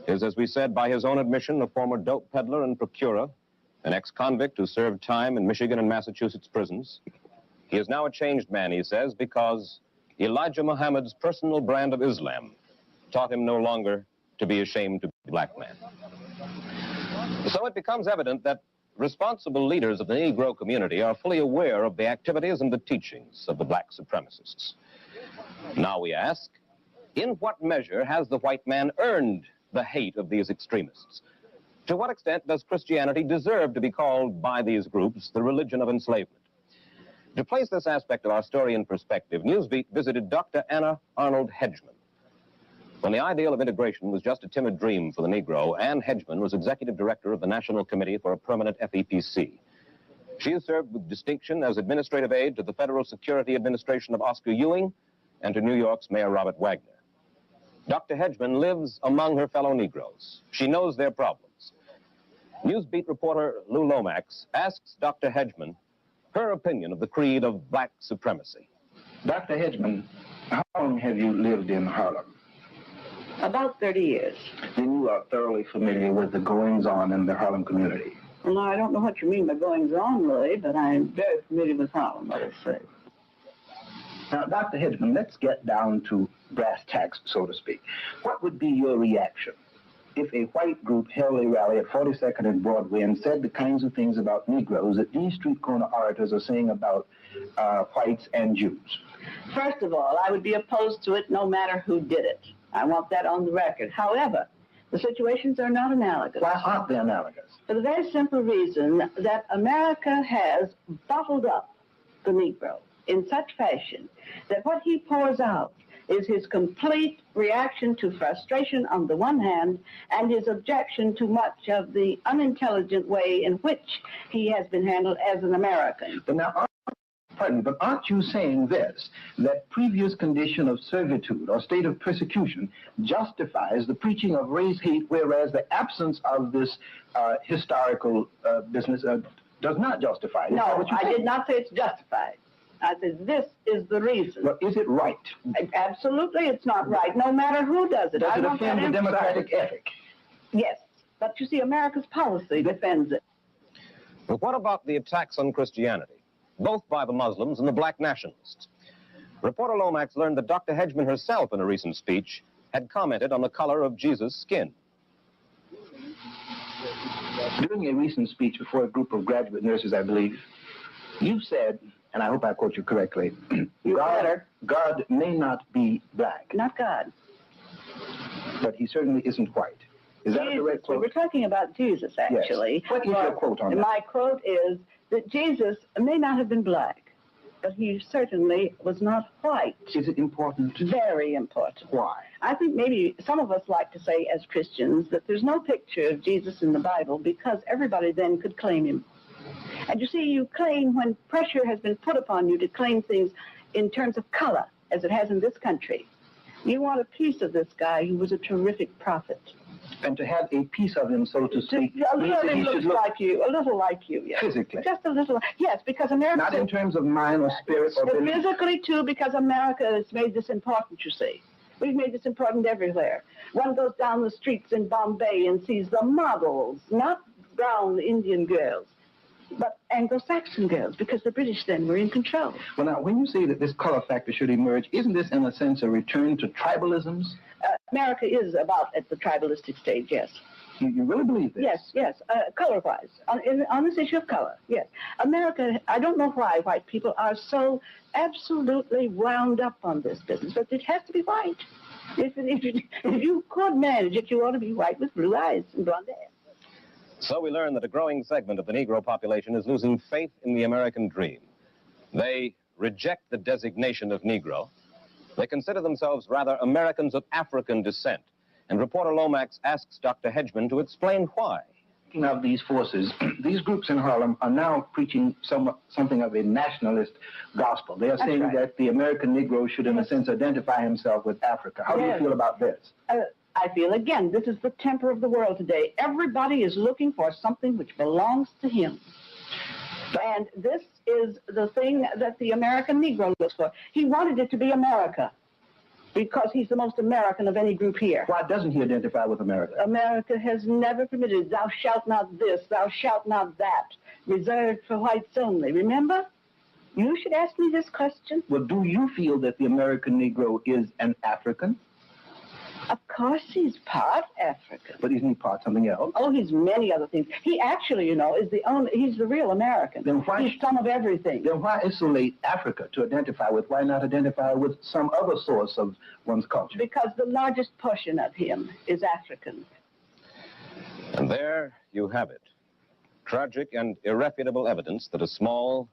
is, as we said, by his own admission, a former dope peddler and procurer, an ex-convict who served time in Michigan and Massachusetts prisons. He is now a changed man, he says, because Elijah Muhammad's personal brand of Islam taught him no longer to be ashamed to be a black man. So it becomes evident that responsible leaders of the Negro community are fully aware of the activities and the teachings of the black supremacists. Now we ask, in what measure has the white man earned the hate of these extremists? To what extent does Christianity deserve to be called by these groups the religion of enslavement? To place this aspect of our story in perspective, Newsbeat visited Dr. Anna Arnold Hedgeman. When the ideal of integration was just a timid dream for the Negro, Ann Hedgeman was executive director of the National Committee for a Permanent FEPC. She has served with distinction as administrative aide to the Federal Security Administration of Oscar Ewing and to New York's Mayor Robert Wagner. Dr. Hedgeman lives among her fellow Negroes. She knows their problems. Newsbeat reporter Lou Lomax asks Dr. Hedgeman her opinion of the creed of black supremacy. Dr. Hedgeman, how long have you lived in Harlem? About 30 years. Then you are thoroughly familiar with the goings-on in the Harlem community. Well, now, I don't know what you mean by goings-on, Louis, but I'm very familiar with Harlem, let us say. Now, Dr. Hedgeman, let's get down to brass tacks, so to speak. What would be your reaction if a white group held a rally at 42nd and Broadway and said the kinds of things about Negroes that these street corner orators are saying about whites and Jews? First of all, I would be opposed to it no matter who did it. I want that on the record. However, The situations are not analogous. Why aren't they analogous? For the very simple reason that America has bottled up the Negro in such fashion that what he pours out is his complete reaction to frustration on the one hand and his objection to much of the unintelligent way in which he has been handled as an American. But now, pardon me, but aren't you saying this, that previous condition of servitude or state of persecution justifies the preaching of race hate, whereas the absence of this historical business does not justify it? No, I did not say it's justified. I said this is the reason. But is it right? Absolutely, it's not right, no matter who does it. Does it offend the democratic ethic? Yes, but you see, America's policy defends it. But what about the attacks on Christianity, both by the Muslims and the black nationalists? Reporter Lomax learned that Dr. Hedgeman herself, in a recent speech, had commented on the color of Jesus' skin. During a recent speech before a group of graduate nurses, I believe, you said, and I hope I quote you correctly, God may not be black. Not God. But he certainly isn't white. Is that a direct quote? We're talking about Jesus, actually. Yes. What is your quote on that? My quote is that Jesus may not have been black, but he certainly was not white. Is it important? Very important. Why? I think maybe some of us like to say as Christians that there's no picture of Jesus in the Bible because everybody then could claim him. And you see, you claim when pressure has been put upon you to claim things in terms of color, as it has in this country. You want a piece of this guy who was a terrific prophet. And to have a piece of him, so to speak, a little like you, yes. Physically? Just a little, yes, because America... Not in terms of mind or spirit or belief? Physically, too, because America has made this important, you see. We've made this important everywhere. One goes down the streets in Bombay and sees the models, not brown Indian girls, but Anglo-Saxon girls, because the British then were in control. Well, now, when you say that this color factor should emerge, isn't this, in a sense, a return to tribalisms? America is about at the tribalistic stage, yes. You really believe this? Yes, color-wise, on this issue of color, yes. America, I don't know why white people are so absolutely wound up on this business, but it has to be white. If you could manage it, you ought to be white with blue eyes and blonde hair. So we learn that a growing segment of the Negro population is losing faith in the American dream. They reject the designation of Negro. They consider themselves rather Americans of African descent. And reporter Lomax asks Dr. Hedgeman to explain why. Speaking of these forces, these groups in Harlem are now preaching something of a nationalist gospel. They are saying that the American Negro should, in a sense, identify himself with Africa. How do you feel about this? I feel, again, this is the temper of the world today. Everybody is looking for something which belongs to him. And this is the thing that the American Negro looks for. He wanted it to be America because he's the most American of any group here. Why doesn't he identify with America? America has never permitted, thou shalt not this, thou shalt not that, reserved for whites only. Remember? You should ask me this question. Well, do you feel that the American Negro is an African? Of course he's part African. But isn't he part something else? Oh, he's many other things. He actually, you know, is he's the real American. Then why, he's some of everything. Then why isolate Africa to identify with? Why not identify with some other source of one's culture? Because the largest portion of him is African. And there you have it. Tragic and irrefutable evidence that a small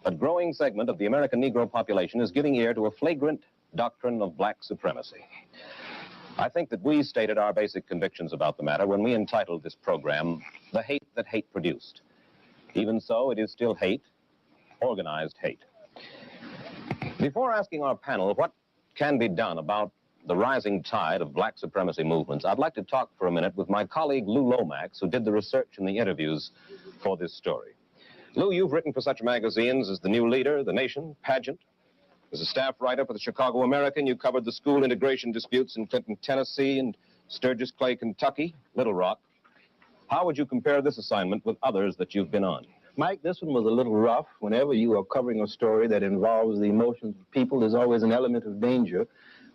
but growing segment of the American Negro population is giving ear to a flagrant doctrine of black supremacy. I think that we stated our basic convictions about the matter when we entitled this program, The Hate That Hate Produced. Even so, it is still hate, organized hate. Before asking our panel what can be done about the rising tide of black supremacy movements, I'd like to talk for a minute with my colleague Lou Lomax, who did the research and the interviews for this story. Lou, you've written for such magazines as The New Leader, The Nation, Pageant. As a staff writer for the Chicago American, you covered the school integration disputes in Clinton, Tennessee, and Sturgis Clay, Kentucky, Little Rock. How would you compare this assignment with others that you've been on? Mike, this one was a little rough. Whenever you are covering a story that involves the emotions of people, there's always an element of danger.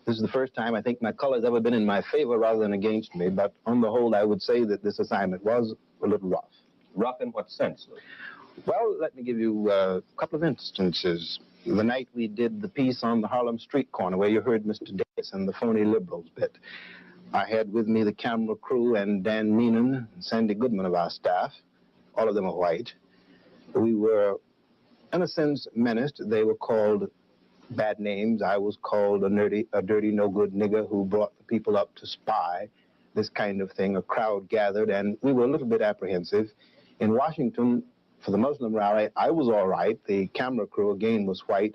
This is the first time I think my color has ever been in my favor rather than against me, but on the whole, I would say that this assignment was a little rough. Rough in what sense, Lou? Well, let me give you a couple of instances. The night we did the piece on the Harlem street corner where you heard Mr. Davis and the phony liberals bit, I had with me the camera crew and Dan Meenan and Sandy Goodman of our staff. All of them are white. We were, in a sense, menaced. They were called bad names. I was called a dirty, no-good nigger who brought the people up to spy, this kind of thing. A crowd gathered, and we were a little bit apprehensive. In Washington, for the Muslim rally, I was all right. The camera crew, again, was white.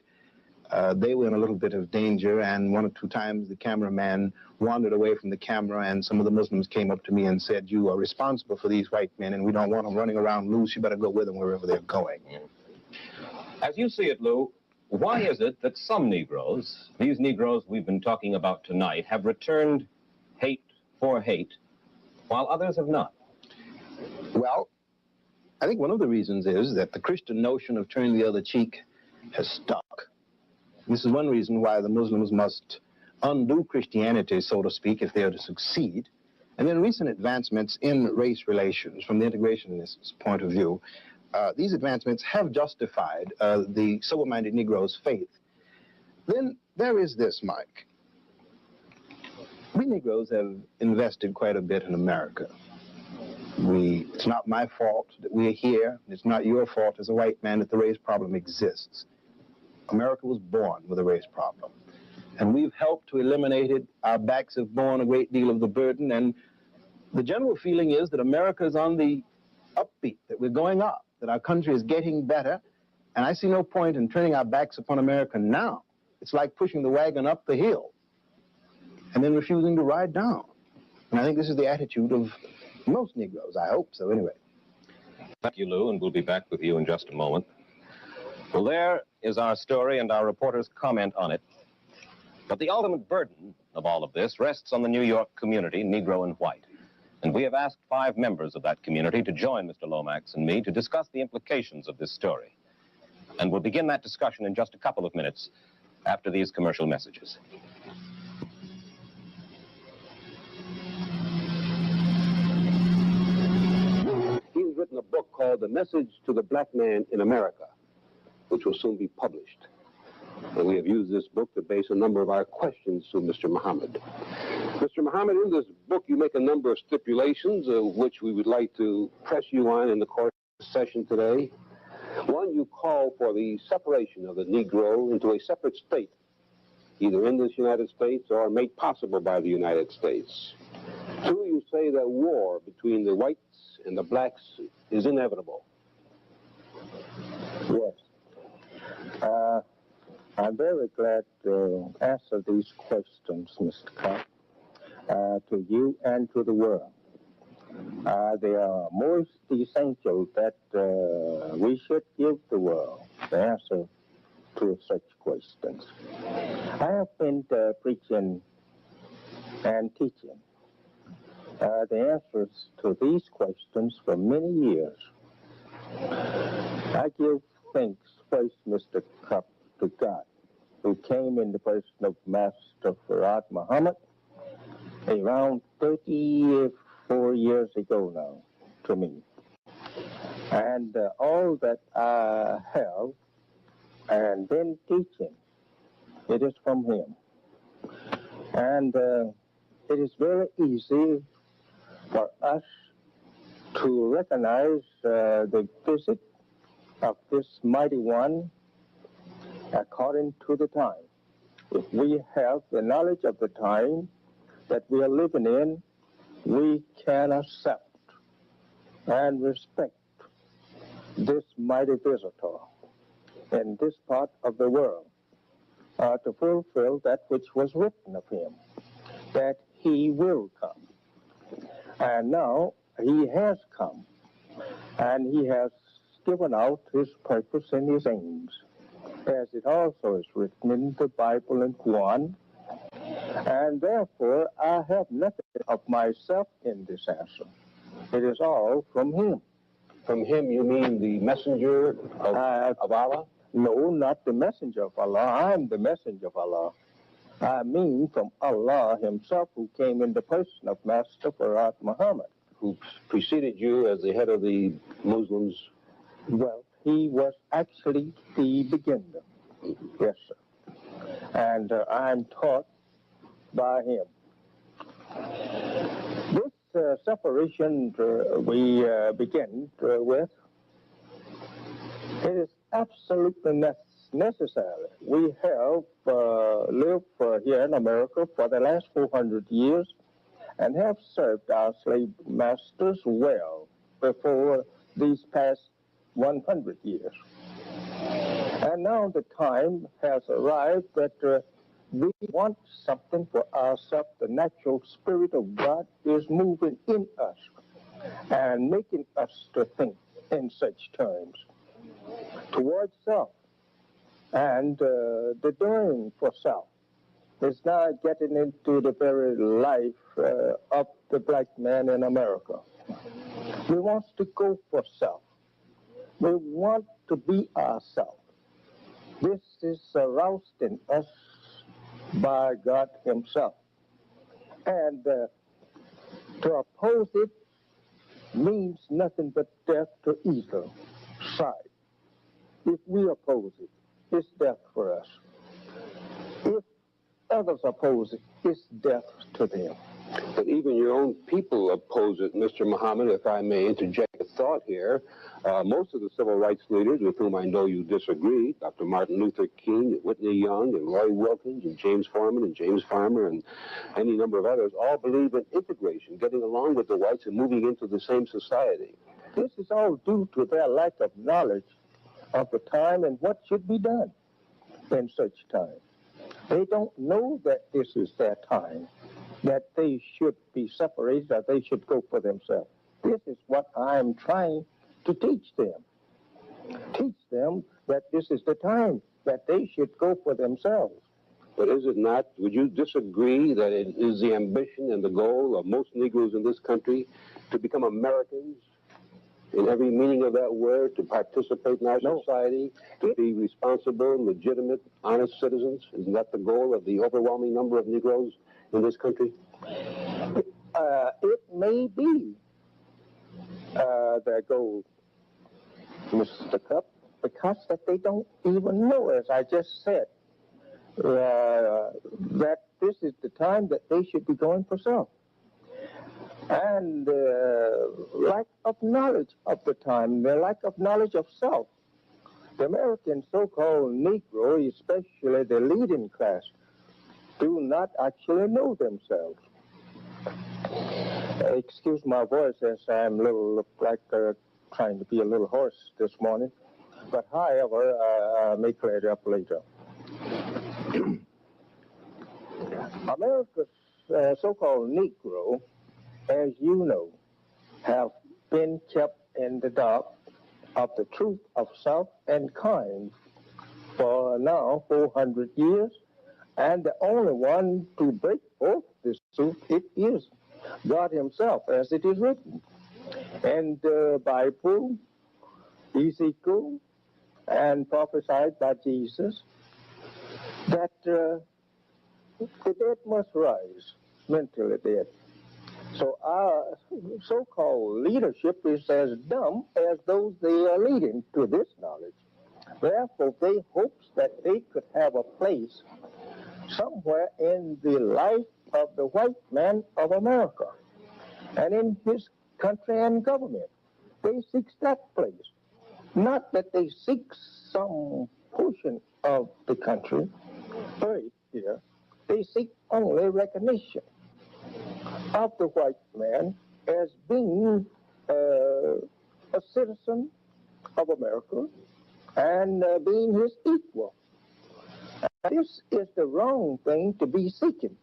They were in a little bit of danger, and one or two times the cameraman wandered away from the camera, and some of the Muslims came up to me and said, "You are responsible for these white men, and we don't want them running around loose. You better go with them wherever they're going." As you see it, Lou, why is it that some Negroes, these Negroes we've been talking about tonight, have returned hate for hate, while others have not? Well, I think one of the reasons is that the Christian notion of turning the other cheek has stuck. This is one reason why the Muslims must undo Christianity, so to speak, if they are to succeed. And then recent advancements in race relations, from the integrationist point of view, these advancements have justified the sober-minded Negro's faith. Then there is this, Mike. We Negroes have invested quite a bit in America. It's not my fault that we're here. It's not your fault as a white man that the race problem exists. America was born with a race problem. And we've helped to eliminate it. Our backs have borne a great deal of the burden. And the general feeling is that America is on the upbeat, that we're going up, that our country is getting better. And I see no point in turning our backs upon America now. It's like pushing the wagon up the hill and then refusing to ride down. And I think this is the attitude of most Negroes. I hope so, anyway. Thank you, Lou, and we'll be back with you in just a moment. Well, there is our story and our reporter's comment on it. But the ultimate burden of all of this rests on the New York community, Negro and white. And we have asked 5 members of that community to join Mr. Lomax and me to discuss the implications of this story. And we'll begin that discussion in just a couple of minutes after these commercial messages. He's written a book called The Message to the Black Man in America, which will soon be published. And we have used this book to base a number of our questions to Mr. Muhammad. Mr. Muhammad, in this book you make a number of stipulations, which we would like to press you on in the course of the session today. One, you call for the separation of the Negro into a separate state, either in this United States or made possible by the United States. 2, you say that war between the whites and the blacks is inevitable. Yes. I'm very glad to answer these questions, Mr. Kopp, to you and to the world. They are most essential that we should give the world the answer to such questions. I have been preaching and teaching the answers to these questions for many years. I give thanks first, Mr. Kopp, to God, who came in the person of Master Fard Muhammad around 34 years ago now to me. And all that I have and been teaching, it is from him. And it is very easy for us to recognize the visit of this mighty one according to the time. If we have the knowledge of the time that we are living in, we can accept and respect this mighty visitor in this part of the world to fulfill that which was written of him, that he will come. And now he has come, and he has given out his purpose and his aims, as it also is written in the Bible and Quran. And therefore, I have nothing of myself in this answer. It is all from him. From him, you mean the messenger of Allah? No, not the messenger of Allah. I'm the messenger of Allah. I mean from Allah himself, who came in the person of Master Fard Muhammad. Who preceded you as the head of the Muslims? Well, he was actually the beginner. Yes, sir. And I'm taught by him. separation we begin with, it is absolutely necessary. We have lived here in America for the last 400 years and have served our slave masters well before these past 100 years. And now the time has arrived that we want something for ourselves. The natural spirit of God is moving in us and making us to think in such terms towards self. And the doing for self is now getting into the very life of the black man in America. We want to go for self. We want to be ourselves. This is aroused in us by God himself. And to oppose it means nothing but death to either side. If we oppose it, it's death for us. If others oppose it, it's death to them. But even your own people oppose it, Mr. Muhammad, if I may interject a thought here. Most of the civil rights leaders with whom I know you disagree, Dr. Martin Luther King, Whitney Young, and Roy Wilkins, and James Foreman, and James Farmer, and any number of others, all believe in integration, getting along with the whites and moving into the same society. This is all due to their lack of knowledge of the time and what should be done in such time. They don't know that this is their time, that they should be separated, that they should go for themselves. This is what I'm trying to teach them. Teach them that this is the time that they should go for themselves. But is it not, would you disagree that it is the ambition and the goal of most Negroes in this country to become Americans in every meaning of that word, to participate in our society, to be responsible, legitimate, honest citizens? Isn't that the goal of the overwhelming number of Negroes in this country? It may be their goal, Mr. Cup, because that they don't even know, as I just said, that this is the time that they should be going for self. And lack of knowledge of the time, the lack of knowledge of self. The American so-called Negro, especially the leading class, do not actually know themselves. Excuse my voice as I'm a little look like trying to be a little hoarse this morning. But however, I may clear it up later. America's so-called Negro, as you know, have been kept in the dark of the truth of self and kind for now 400 years. And the only one to break forth this truth, it is God himself, as it is written. And Bible, Ezekiel, and prophesied by Jesus, that the dead must rise, mentally dead. So our so-called leadership is as dumb as those they are leading to this knowledge. Therefore, they hopes that they could have a place somewhere in the life of the white man of America and in his country and government. They seek that place. Not that they seek some portion of the country, right here. They seek only recognition of the white man as being a citizen of America and being his equal. This is the wrong thing to be seeking.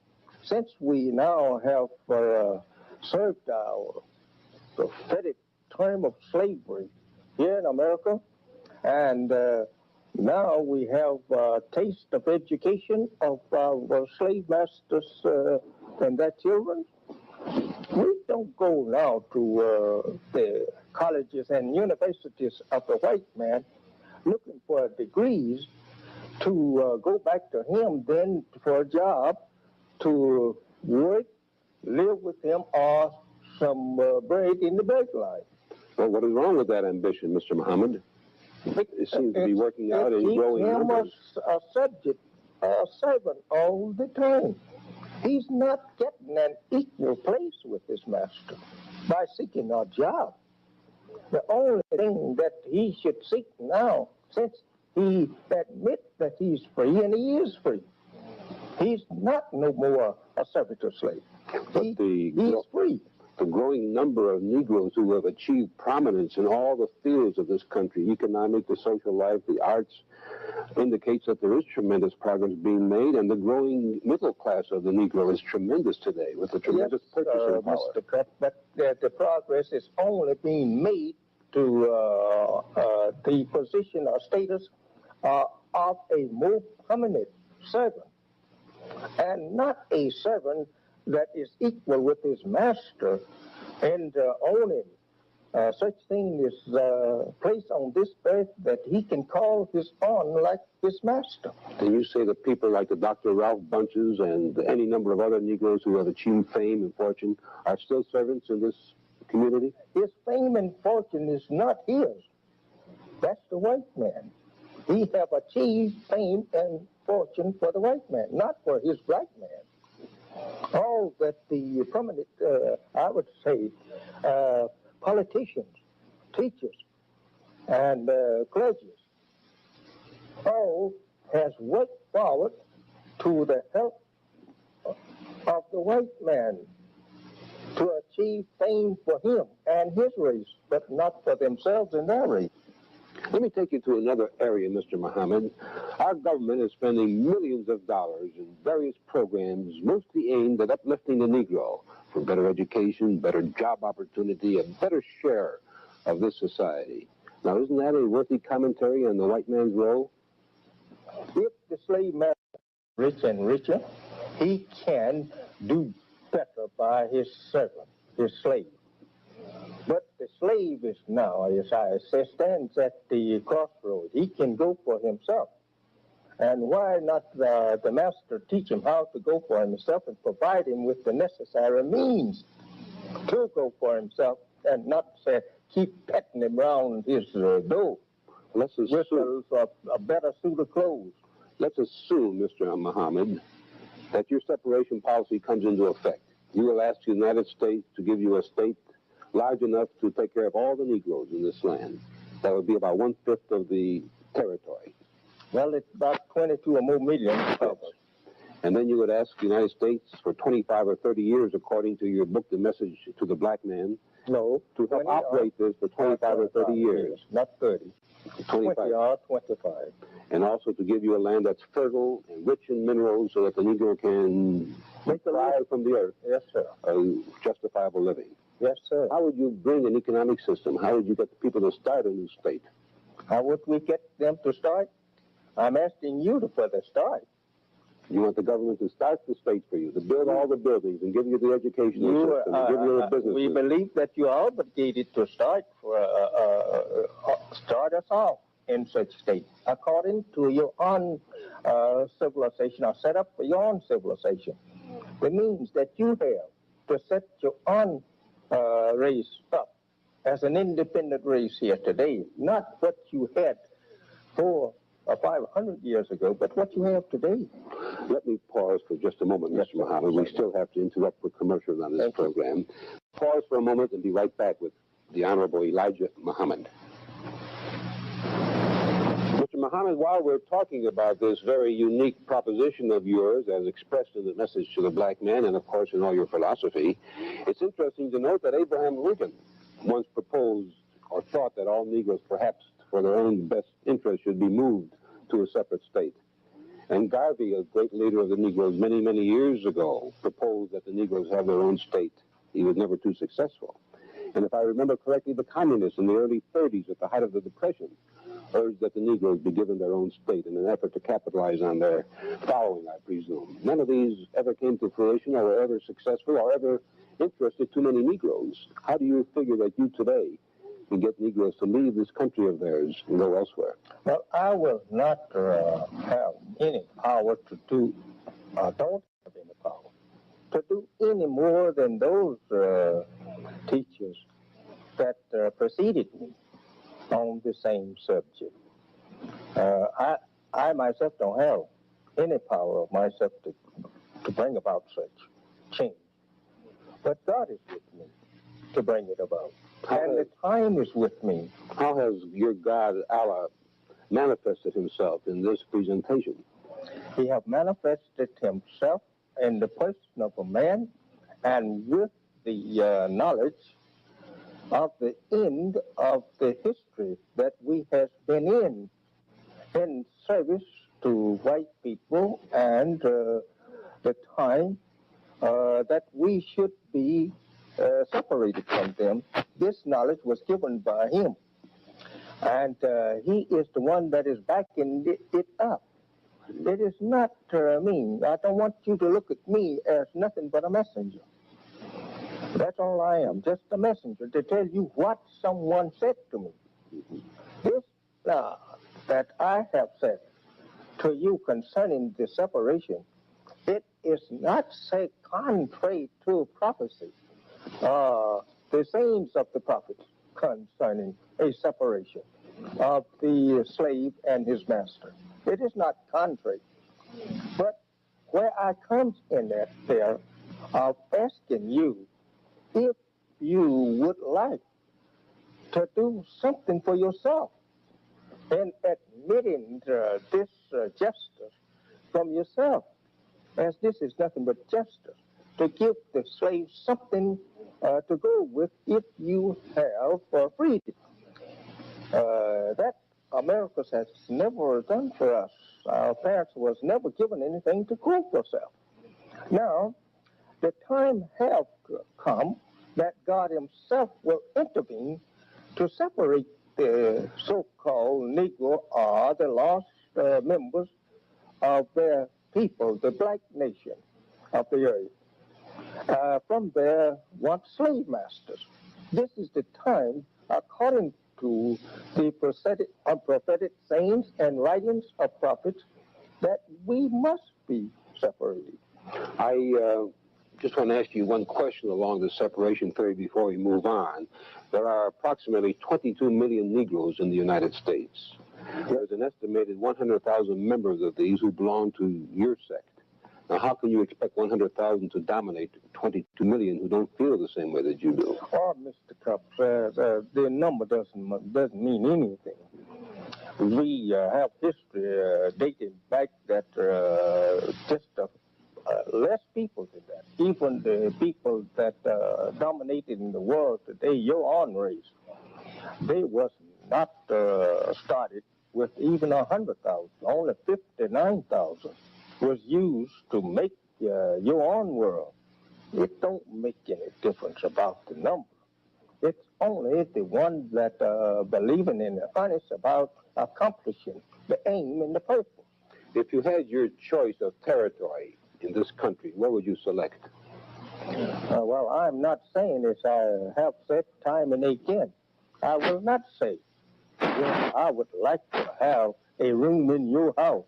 Since we now have served our prophetic term of slavery here in America, and now we have a taste of education of our slave masters and their children. We don't go now to the colleges and universities of the white man looking for degrees to go back to him then for a job, to work, live with him, or some bread in the bread line. Well, what is wrong with that ambition, Mr. Muhammad? It seems to be working out in growing numbers. A subject, a servant all the time. He's not getting an equal place with his master. by seeking a job. The only thing that he should seek now, since he admits that he's free, and he is free, he's not no more a servitor slave. He's free. The growing number of Negroes who have achieved prominence in all the fields of this country, economic, the social life, the arts, indicates that there is tremendous progress being made, and the growing middle class of the Negro is tremendous today, with a tremendous purchasing power. Mr. Cutt, but the progress is only being made to the position or status of a more prominent servant, and not a servant that is equal with his master and owning. Such thing is placed on this earth that he can call his own like his master. Then you say that people like the Dr. Ralph Bunches and any number of other Negroes who have achieved fame and fortune are still servants in this community? His fame and fortune is not his. That's the white man. He have achieved fame and fortune for the white man, not for his black man. All that the prominent, I would say, politicians, teachers, and clergy, all has worked forward to the help of the white man to achieve fame for him and his race, but not for themselves and their race. Let me take you to another area, Mr. Muhammad. Our government is spending millions of dollars in various programs, mostly aimed at uplifting the Negro for better education, better job opportunity, a better share of this society. Now, isn't that a worthy commentary on the white man's role? If the slave man is rich and richer, he can do better by his servant, his slave. But the slave is now, as I say, stands at the crossroads. He can go for himself. And why not the master teach him how to go for himself and provide him with the necessary means to go for himself, and not say, keep petting him around his door with a better suit of clothes. Let's assume, Mr. Muhammad, that your separation policy comes into effect. You will ask the United States to give you a state large enough to take care of all the Negroes in this land. That would be about 1/5 of the territory. Well, it's about 22 or more million. And then you would ask the United States for 25 or 30 years, according to your book, The Message to the Black Man, to help operate this for 25 or 30 years. Not 30. 25. 20 or 25. And also to give you a land that's fertile and rich in minerals so that the Negro can thrive from the earth. Yes, sir. A justifiable living. Yes, sir. How would you bring an economic system? How would you get the people to start a new state? How would we get them to start? I'm asking you for the start. You want the government to start the state for you, to build all the buildings and give you the educational system, and give you the business. We believe that you are obligated to start us off in such state, according to your own civilization, or set up for your own civilization. The means that you have to set your own race up as an independent race here today, not what you had 400 or 500 years ago, but what you have today. Let me pause for just a moment, Mr. Muhammad. We still have to interrupt for commercials on this program. Pause for a moment and be right back with the Honorable Elijah Muhammad. Mr. Muhammad, while we're talking about this very unique proposition of yours as expressed in the Message to the Black Man, and of course in all your philosophy, it's interesting to note that Abraham Lincoln once proposed or thought that all Negroes, perhaps for their own best interest, should be moved to a separate state. And Garvey, a great leader of the Negroes many, many years ago, proposed that the Negroes have their own state. He was never too successful. And if I remember correctly, the communists in the early 30s, at the height of the Depression, urged that the Negroes be given their own state in an effort to capitalize on their following, I presume. None of these ever came to fruition or were ever successful or ever interested too many Negroes. How do you figure that you today can get Negroes to leave this country of theirs and go elsewhere? Well, I will not have any power to do, don't have any power, to do any more than those teachers that preceded me on the same subject. I myself don't have any power of myself to bring about such change. But God is with me to bring it about. And the time is with me. How has your God, Allah, manifested himself in this presentation? He has manifested himself in the person of a man and with the knowledge of the end of the history that we have been in service to white people and the time that we should be separated from them. This knowledge was given by him. And he is the one that is backing it up. It is not me. I don't want you to look at me as nothing but a messenger. That's all I am, just a messenger to tell you what someone said to me. This that I have said to you concerning the separation, it is not say contrary to prophecy. The sayings of the prophets concerning a separation of the slave and his master. It is not contrary. But where I come in at there of asking you if you would like to do something for yourself and admitting this justice from yourself, as this is nothing but justice, to give the slave something to go with if you have freedom. That America has never done for us. Our parents was never given anything to grow yourself. Now, the time have come that God himself will intervene to separate the so-called Negro or the lost members of their people, the black nation of the earth, from their once slave masters. This is the time, according to the prophetic sayings and writings of prophets, that we must be separated. I just want to ask you one question along the separation theory before we move on. There are approximately 22 million Negroes in the United States. There's an estimated 100,000 members of these who belong to your sect. Now, how can you expect 100,000 to dominate 22 million who don't feel the same way that you do? Oh, Mr. Cup, the number doesn't mean anything. We have history dating back that just less people did that. Even the people that dominated in the world today, your own race, they was not started with even 100,000. Only 59,000 was used to make your own world. It don't make any difference about the number. It's only the one that believing in the honest about accomplishing the aim and the purpose. If you had your choice of territory in this country, what would you select? Well, I'm not saying this. I have said time and again. I will not say, well, I would like to have a room in your house.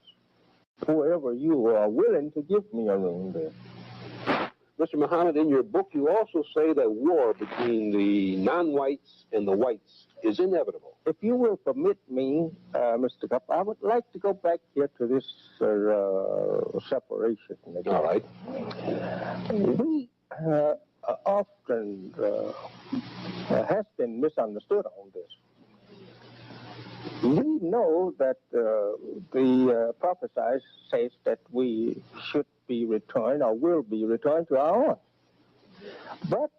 Whoever you are willing to give me a room there. Mr. Muhammad, in your book, you also say that war between the non-whites and the whites is inevitable. If you will permit me, Mr. Cup, I would like to go back here to this separation again. All right. We often has been misunderstood on this. We know that the prophesied says that we should be returned or will be returned to our own. But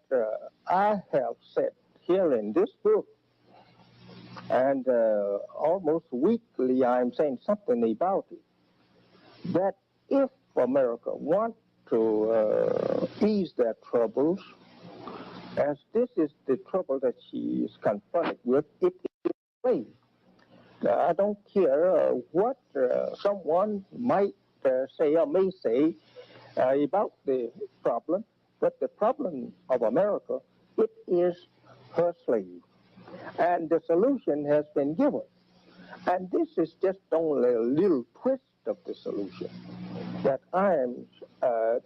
I have said here in this book, and almost weekly I'm saying something about it, that if America wants to ease their troubles, as this is the trouble that she is confronted with, it is way. I don't care what someone might say or may say about the problem, but the problem of America, it is her slave. And the solution has been given. And this is just only a little twist of the solution that I am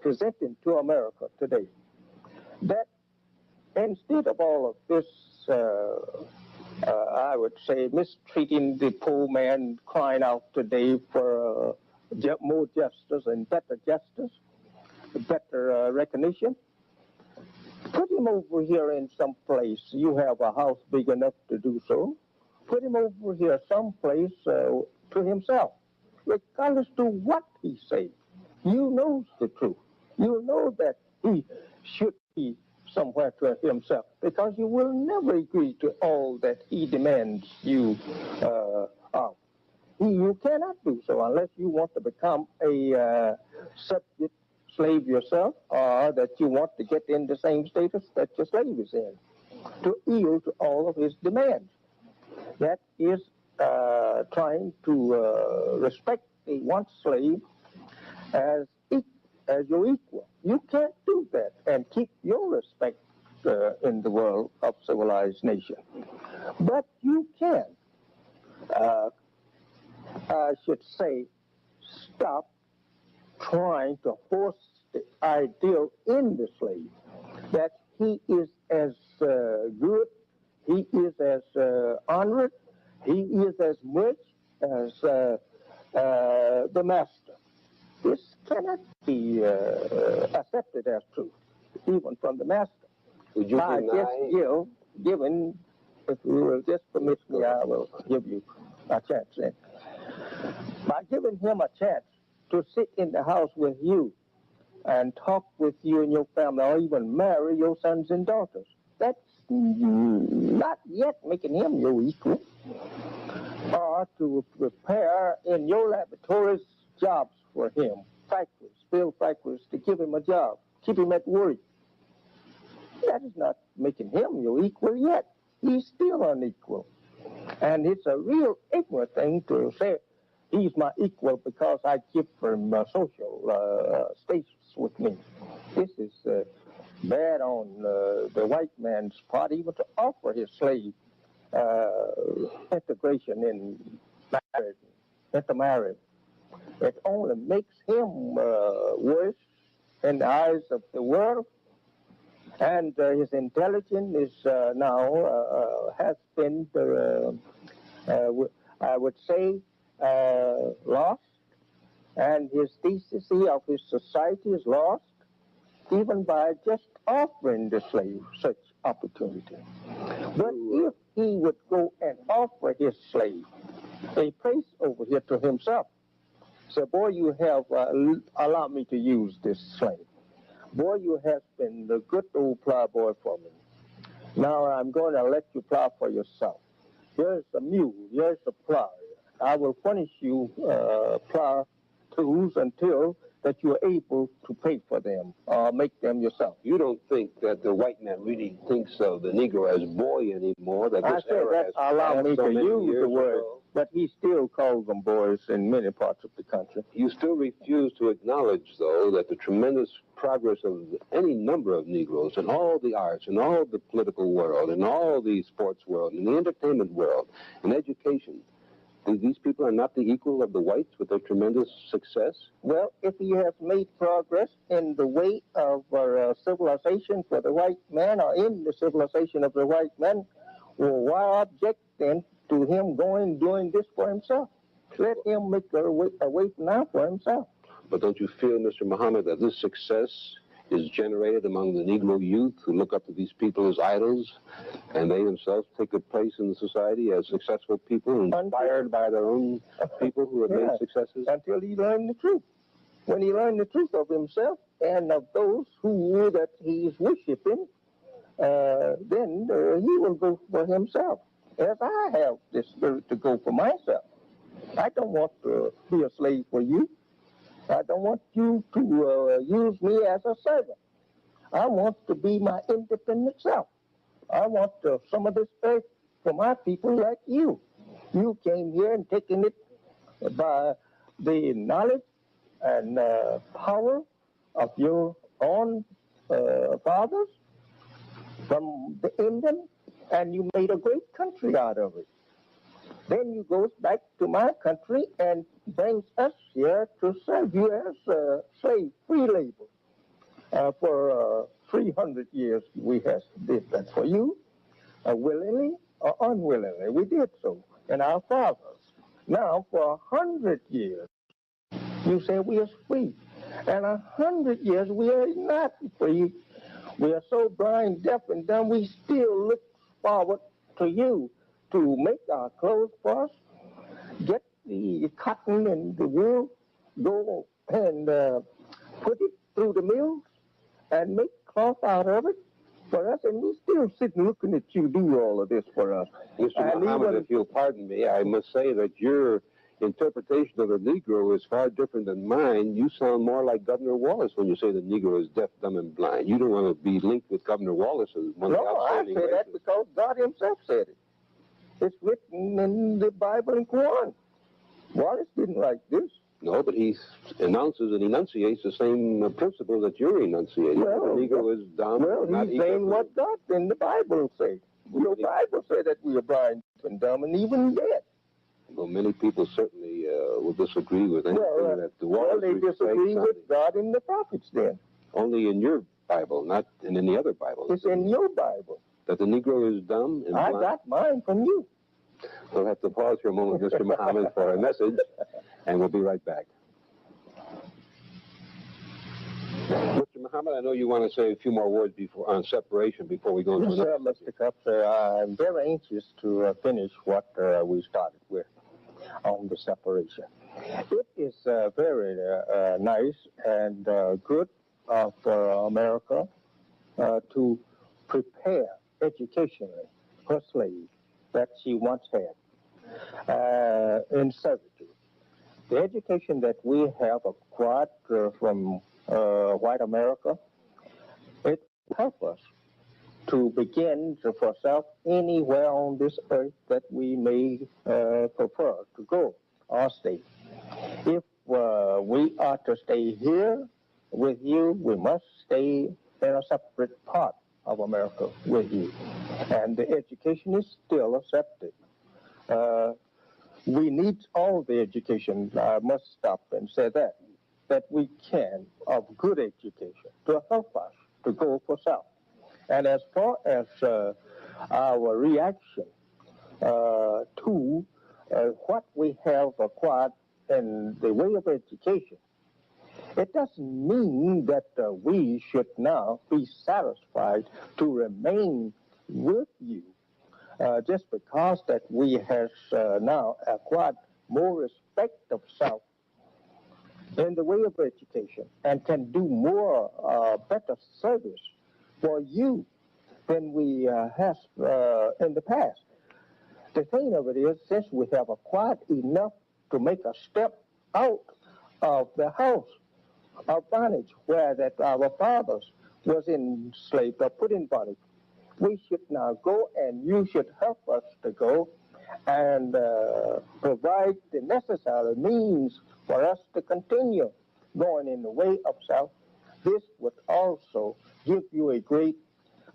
presenting to America today. That instead of all of this, I would say, mistreating the poor man, crying out today for more justice and better justice, better recognition, Put him over here in some place. You have a house big enough to do so. Put him over here someplace to himself. Regardless to what he says, you know the truth. You know that he should be somewhere to himself, because you will never agree to all that he demands you of. You cannot do so unless you want to become a subject slave yourself, or that you want to get in the same status that your slave is in, to yield to all of his demands. That is trying to respect the one slave as your equal. You can't do that and keep your respect in the world of civilized nation. But you can, I should say, stop trying to force the ideal in the slave that he is as good, he is as honored, he is as much as the master. This cannot be accepted as truth, even from the master. Would you By deny? given, if you will just permit me, I will give you a chance then. By giving him a chance to sit in the house with you and talk with you and your family, or even marry your sons and daughters, that's not yet making him your equal. Or to prepare in your laboratories jobs for him, factories, build factories to give him a job, keep him at work. That is not making him your equal yet. He's still unequal. And it's a real ignorant thing to say he's my equal because I give him social status with me. This is bad on the white man's part, even to offer his slave integration in marriage, intermarriage. It only makes him worse in the eyes of the world, and his intelligence is now has been, I would say, lost, and his decency of his society is lost, even by just offering the slave such opportunity. But if he would go and offer his slave a place over here to himself, say, boy, you have allowed me to use this slave. Boy, you have been the good old plowboy for me. Now I'm going to let you plow for yourself. Here's a mule, here's a plow. I will furnish you plow tools until that you're able to pay for them or make them yourself. You don't think that the white man really thinks of the Negro as boy anymore? That I this said era that has allow passed me so to many use years the word, ago? but he still calls them boys in many parts of the country. You still refuse to acknowledge, though, that the tremendous progress of any number of Negroes in all the arts, in all the political world, in all the sports world, in the entertainment world, in education, these people are not the equal of the whites with their tremendous success? Well, if he has made progress in the way of civilization for the white man, or in the civilization of the white man, well, why object then to him doing this for himself? Let him make a way now for himself. But don't you feel, Mr. Muhammad, that this success is generated among the Negro youth who look up to these people as idols, and they themselves take a place in the society as successful people, inspired by their own people who have made successes? Until he learned the truth. When he learned the truth of himself and of those who that he's worshiping, then he will go for himself, as I have this spirit to go for myself. I don't want to be a slave for you. I don't want you to use me as a servant. I want to be my independent self. I want some of this earth for my people like you. You came here and taken it by the knowledge and power of your own fathers from the Indian, and you made a great country out of it. Then you goes back to my country and brings us here to serve you as slave, free labor. For 300 years we did that for you, willingly or unwillingly. We did so, and our fathers. Now for 100 years, you say we are free. And 100 years we are not free. We are so blind, deaf, and dumb, we still look forward to you to make our clothes for us, get the cotton and the wool, go and put it through the mills and make cloth out of it for us, and we still sitting looking at you do all of this for us. Mr. Muhammad, if you'll pardon me, I must say that your interpretation of the Negro is far different than mine. You sound more like Governor Wallace when you say the Negro is deaf, dumb, and blind. You don't want to be linked with Governor Wallace as one of the No, I outstanding say that because God himself said it. It's written in the Bible and Quran. Wallace didn't write this. No, but he announces and enunciates the same principle that you're enunciating. Well, the Negro is dumb. Well, not he's saying what God in the Bible say. The Bible said that we are blind and dumb and even dead. Well, many people certainly will disagree with anything that the Wallace they disagree with God and the prophets then. Only in your Bible, not in any other Bible. It's in your Bible. That the Negro is dumb and I blind. got mine from you. We'll have to pause for a moment, Mr. Muhammad, for a message, and we'll be right back. Mr. Muhammad, I know you want to say a few more words on separation before we go into Sir, Mr. Cup, sir, I'm very anxious to finish what we started with on the separation. It is very nice and good for America to prepare educationally her slave that she once had in servitude. The education that we have acquired from white America, it helps us to begin to for self anywhere on this earth that we may prefer to go or stay. If we are to stay here with you, we must stay in a separate part of America with you. And the education is still accepted. We need all the education, I must stop and say that we can, of good education, to help us to go for self. And as far as our reaction to what we have acquired in the way of education, it doesn't mean that we should now be satisfied to remain with you just because that we have now acquired more respect of self in the way of education and can do more better service for you than we have in the past. The thing of it is, since we have acquired enough to make a step out of the house of bondage where that our fathers was enslaved or put in bondage, we should now go, and you should help us to go and provide the necessary means for us to continue going in the way of self. This would also give you a great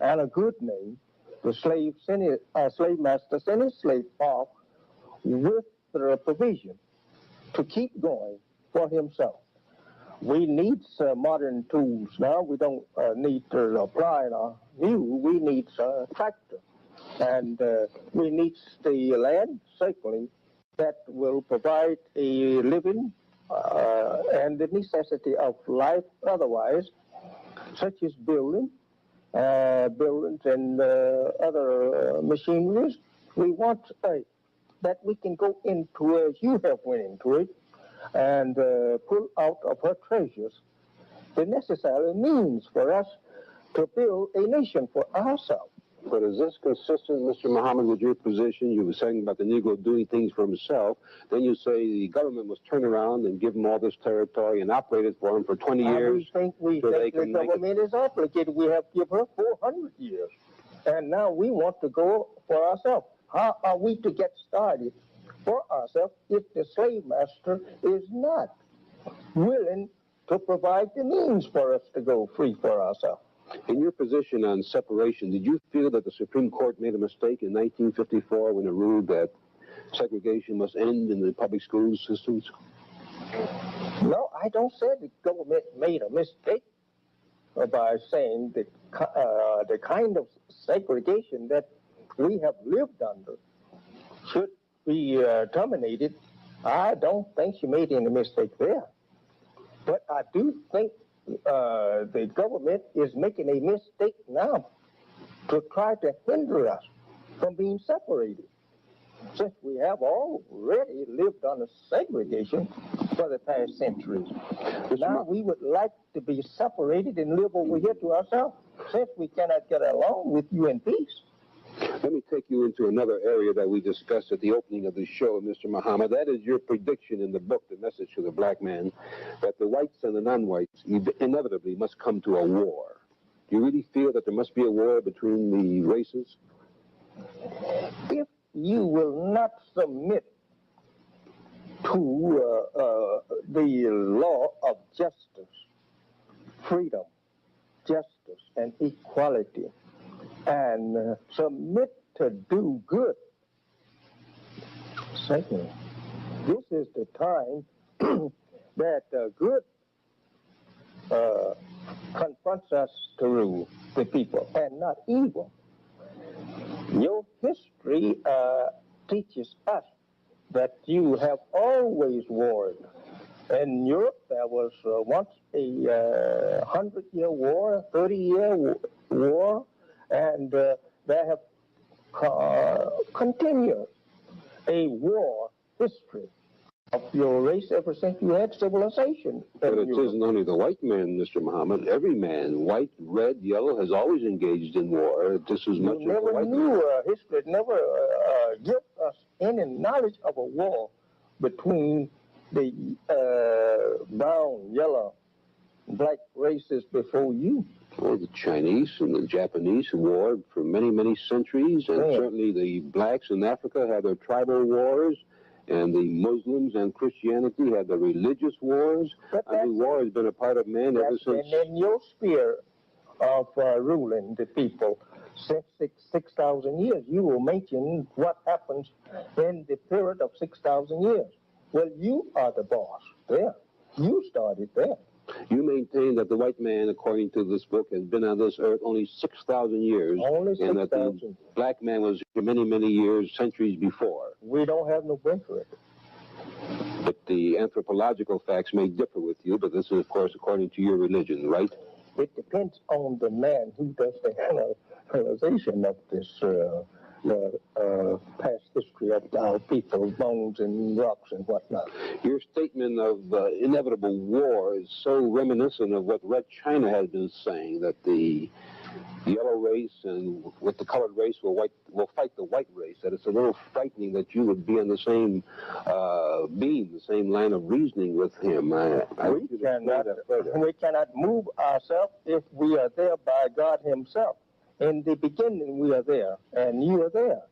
and a good name. The slave master sent his slave off with the provision to keep going for himself. We need modern tools now. We don't need to apply our new. We need a tractor. And we need the land, certainly, that will provide a living and the necessity of life otherwise, such as buildings and other machineries. We want that we can go into as you have went into it and pull out of her treasures the necessary means for us to build a nation for ourselves. But is this consistent, Mr. Muhammad, with your position? You were saying about the Negro doing things for himself. Then you say the government must turn around and give him all this territory and operate it for him for 20 years. We think the government is obligated. We have given her 400 years. And now we want to go for ourselves. How are we to get started for ourselves if the slave master is not willing to provide the means for us to go free for ourselves? In your position on separation, did you feel that the Supreme Court made a mistake in 1954 when it ruled that segregation must end in the public school systems? No, I don't say the government made a mistake by saying that the kind of segregation that we have lived under should be terminated. I don't think she made any mistake there. But I do think the government is making a mistake now to try to hinder us from being separated. Since we have already lived under segregation for the past centuries. Now we would like to be separated and live over here to ourselves, since we cannot get along with you in peace. Let me take you into another area that we discussed at the opening of the show, Mr. Muhammad. That is your prediction in the book, The Message to the Black Man, that the whites and the non-whites inevitably must come to a war. Do you really feel that there must be a war between the races? If you will not submit to the law of justice, freedom, justice, and equality, and submit to do good. Second, this is the time that good confronts us to rule the people, and not evil. Your history teaches us that you have always warred. In Europe, there was once a 100-year war, 30-year war, and they have continued a war history of your race ever since you had civilization. But it isn't only the white man, Mr. Muhammad. Every man, white, red, yellow, has always engaged in war just as much as the white man. History never gave us any knowledge of a war between the brown, yellow, black races before you. Well, the Chinese and the Japanese warred for many, many centuries, and certainly the blacks in Africa had their tribal wars, and the Muslims and Christianity had the religious wars. I mean, war has been a part of man ever since. And in your sphere of ruling the people since 6,000 years, you will mention what happens in the period of 6,000 years. Well, you are the boss there. You started there. You maintain that the white man, according to this book, has been on this earth only 6,000 years. Only and that the 6,000. black man was here many, many years, centuries before. We don't have no record. But the anthropological facts may differ with you, but this is, of course, according to your religion, right? It depends on the man who does the analyzation of this past history of our people, bones and rocks and whatnot. Your statement of inevitable war is so reminiscent of what Red China has been saying, that the yellow race and with the colored race will fight the white race, that it's a little frightening that you would be on the same beam, the same line of reasoning with him. We cannot move ourselves if we are there by God himself. In the beginning, we are there, and you are there.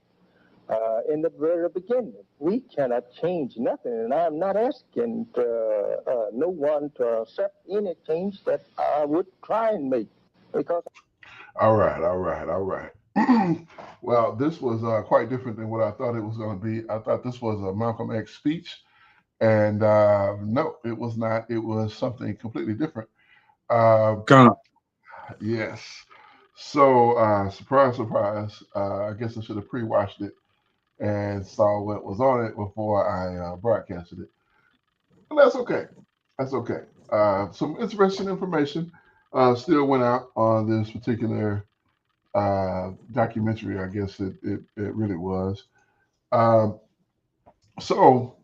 In the very beginning, we cannot change nothing, and I'm not asking no one to accept any change that I would try and make, because... All right. Well, this was quite different than what I thought it was going to be. I thought this was a Malcolm X speech, and no, it was not. It was something completely different. Yes. So, surprise, surprise. I guess I should have pre-watched it and saw what was on it before I broadcasted it. And that's okay. That's okay. Some interesting information still went out on this particular documentary. I guess it really was. So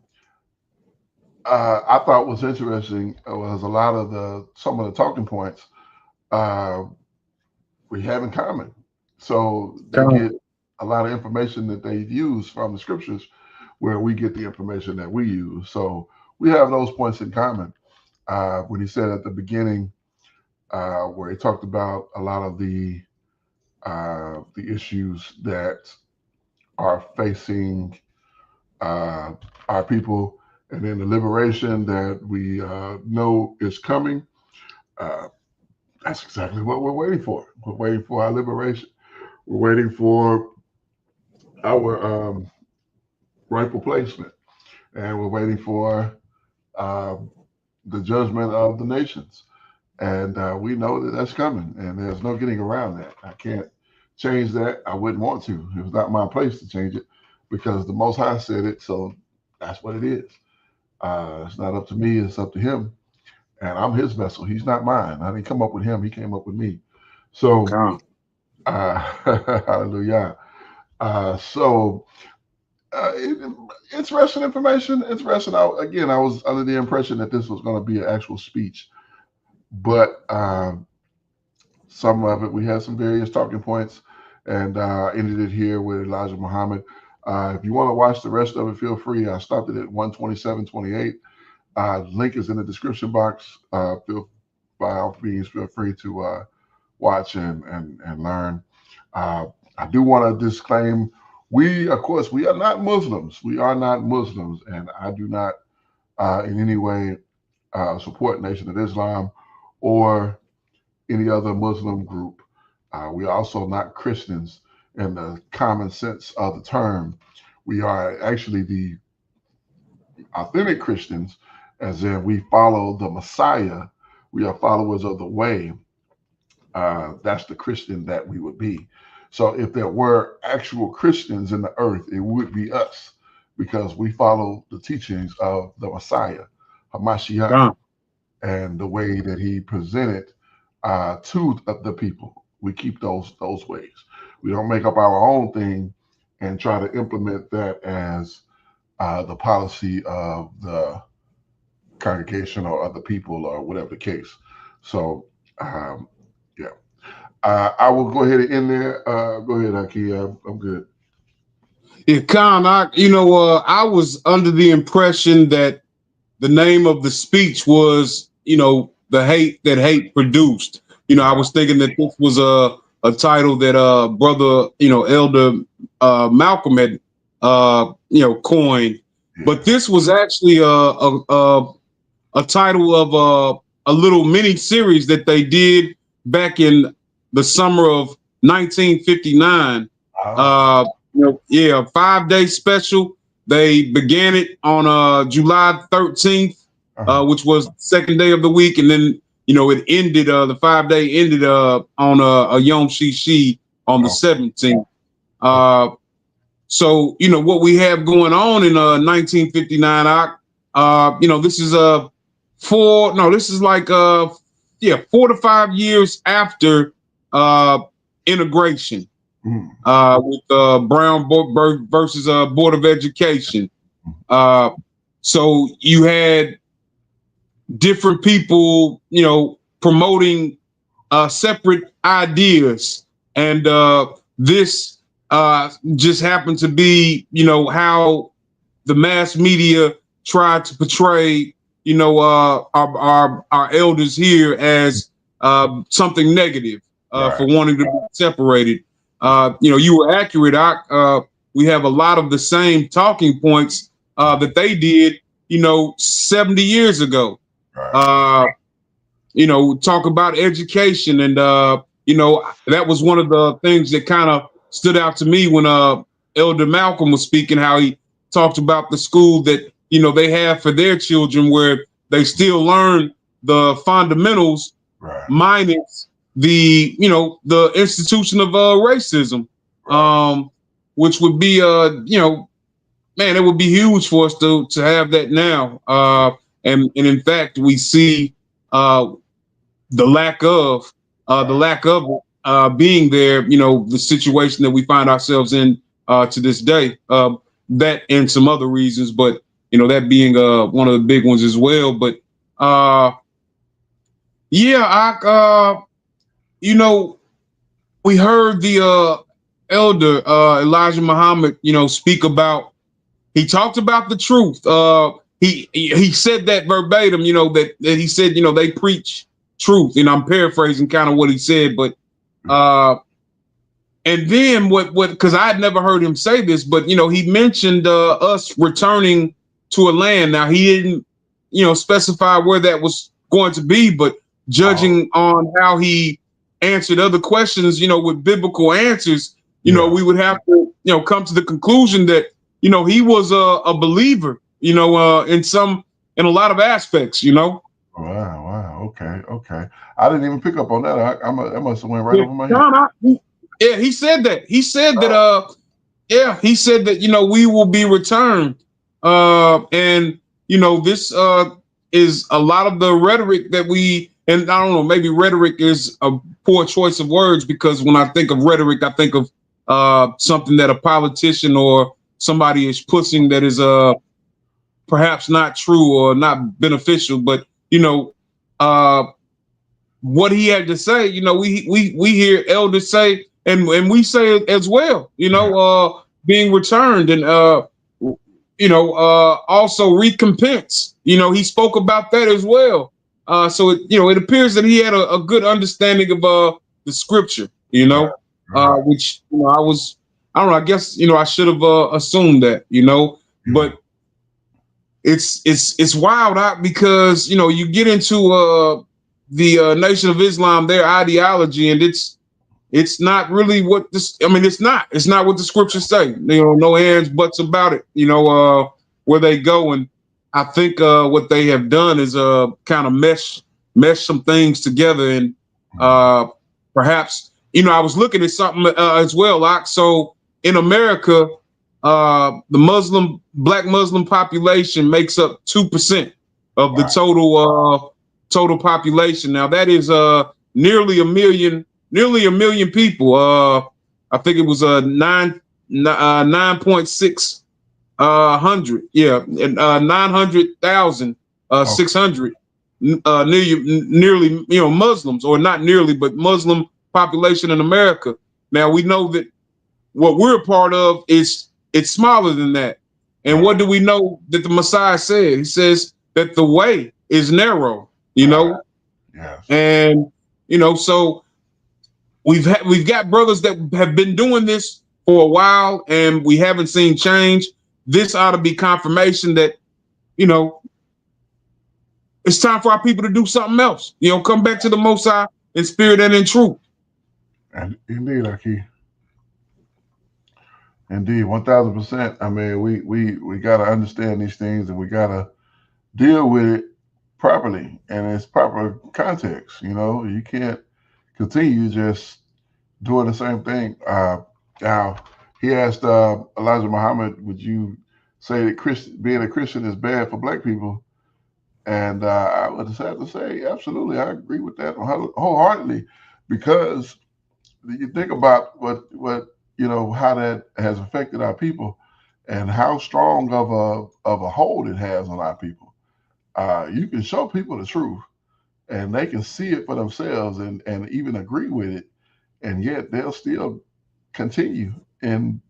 I thought was interesting was a lot of some of the talking points we have in common. So they get a lot of information that they use from the scriptures, where we get the information that we use. So we have those points in common. When he said at the beginning, where he talked about a lot of the issues that are facing our people, and then the liberation that we know is coming. That's exactly what we're waiting for. We're waiting for our liberation. We're waiting for our rightful placement, and we're waiting for the judgment of the nations. And we know that that's coming, and there's no getting around that. I can't change that. I wouldn't want to. It was not my place to change it, because the Most High said it, so that's what it is. It's not up to me. It's up to him. and I'm his vessel. He's not mine. I didn't come up with him. He came up with me. So, hallelujah. Interesting information. Interesting. I was under the impression that this was going to be an actual speech, but some of it, we had some various talking points, and ended it here with Elijah Muhammad. If you want to watch the rest of it, feel free. I stopped it at 127:28. Link is in the description box. By all means, feel free to watch and learn. I do want to disclaim, of course, we are not Muslims. We are not Muslims, and I do not in any way support Nation of Islam or any other Muslim group. We are also not Christians in the common sense of the term. We are actually the authentic Christians, as in we follow the Messiah. We are followers of the way. That's the Christian that we would be. So if there were actual Christians in the earth, it would be us, because we follow the teachings of the Messiah, Hamashiach, and the way that he presented to the people. We keep those ways. We don't make up our own thing and try to implement that as the policy of the congregation or other people or whatever the case. So, I will go ahead and end there. Go ahead, Aki. I'm good. Yeah, Khan, I was under the impression that the name of the speech was, the hate that hate produced. I was thinking that this was a title that brother, Elder Malcolm had, coined, but this was actually a title of a little mini series that they did back in the summer of 1959. A 5-day special. They began it on July 13th, which was the second day of the week, and then it ended. The 5-day ended on a Yom Shishi on the 17th. So what we have going on in 1959. This is 4 to 5 years after integration, with Brown versus Board of Education. So you had different people, promoting separate ideas, and this just happened to be, how the mass media tried to portray, our elders here as something negative for wanting to be separated. You were accurate. We have a lot of the same talking points that they did, 70 years ago. Talk about education, and that was one of the things that kind of stood out to me when Elder Malcolm was speaking, how he talked about the school that they have for their children, where they still learn the fundamentals, minus the the institution of racism, which would be man, it would be huge for us to have that now. And in fact, we see the lack of being there. The situation that we find ourselves in to this day. That and some other reasons, but that being one of the big ones as well. But we heard the elder Elijah Muhammad, speak about. He talked about the truth. He said that verbatim, that he said, they preach truth. I'm paraphrasing kind of what he said, but and then what because I had never heard him say this, but he mentioned us returning to a land. Now he didn't, specify where that was going to be, but judging on how he answered other questions, with biblical answers, we would have to, come to the conclusion that, he was a believer, in a lot of aspects, Wow. Okay. I didn't even pick up on that. That must have went right over my head. Yeah, he said that. He said that. He said that. We will be returned. And this. is a lot of the rhetoric that and I don't know, maybe rhetoric is a poor choice of words, because when I think of rhetoric, I think of something that a politician or somebody is pushing that is perhaps not true or not beneficial. But what he had to say, we hear elders say, and we say it as well, being returned and also recompense. He spoke about that as well. So it appears that he had a good understanding of the scripture, which I don't know, I guess I should have assumed that, but it's wild out, because you get into the Nation of Islam, their ideology, and it's not really what this. I mean, it's not what the scriptures say. No ands, buts about it. Where they go, and I think what they have done is kind of mesh some things together, and perhaps I was looking at something as well. Like, so in America, the Black Muslim population makes up 2% of the total population. Now that is nearly a million people. I think it was 9.6 hundred, and 900,000 600 nearly Muslims, or not nearly, but Muslim population in America. Now we know that what we're a part of it's smaller than that. And what do we know that the Messiah said? He says that the way is narrow, Yes. And so we've got brothers that have been doing this for a while, and we haven't seen change. This ought to be confirmation that it's time for our people to do something else. Come back to the Most High in spirit and in truth. And indeed, Aki. Indeed, 1000%. I mean, we got to understand these things, and we got to deal with it properly and in its proper context. You can't continue just doing the same thing. Now, he asked Elijah Muhammad, would you say that being a Christian is bad for Black people? And I would just have to say, absolutely, I agree with that wholeheartedly, because you think about what how that has affected our people and how strong of a hold it has on our people. You can show people the truth, and they can see it for themselves and even agree with it, and yet they'll still continue in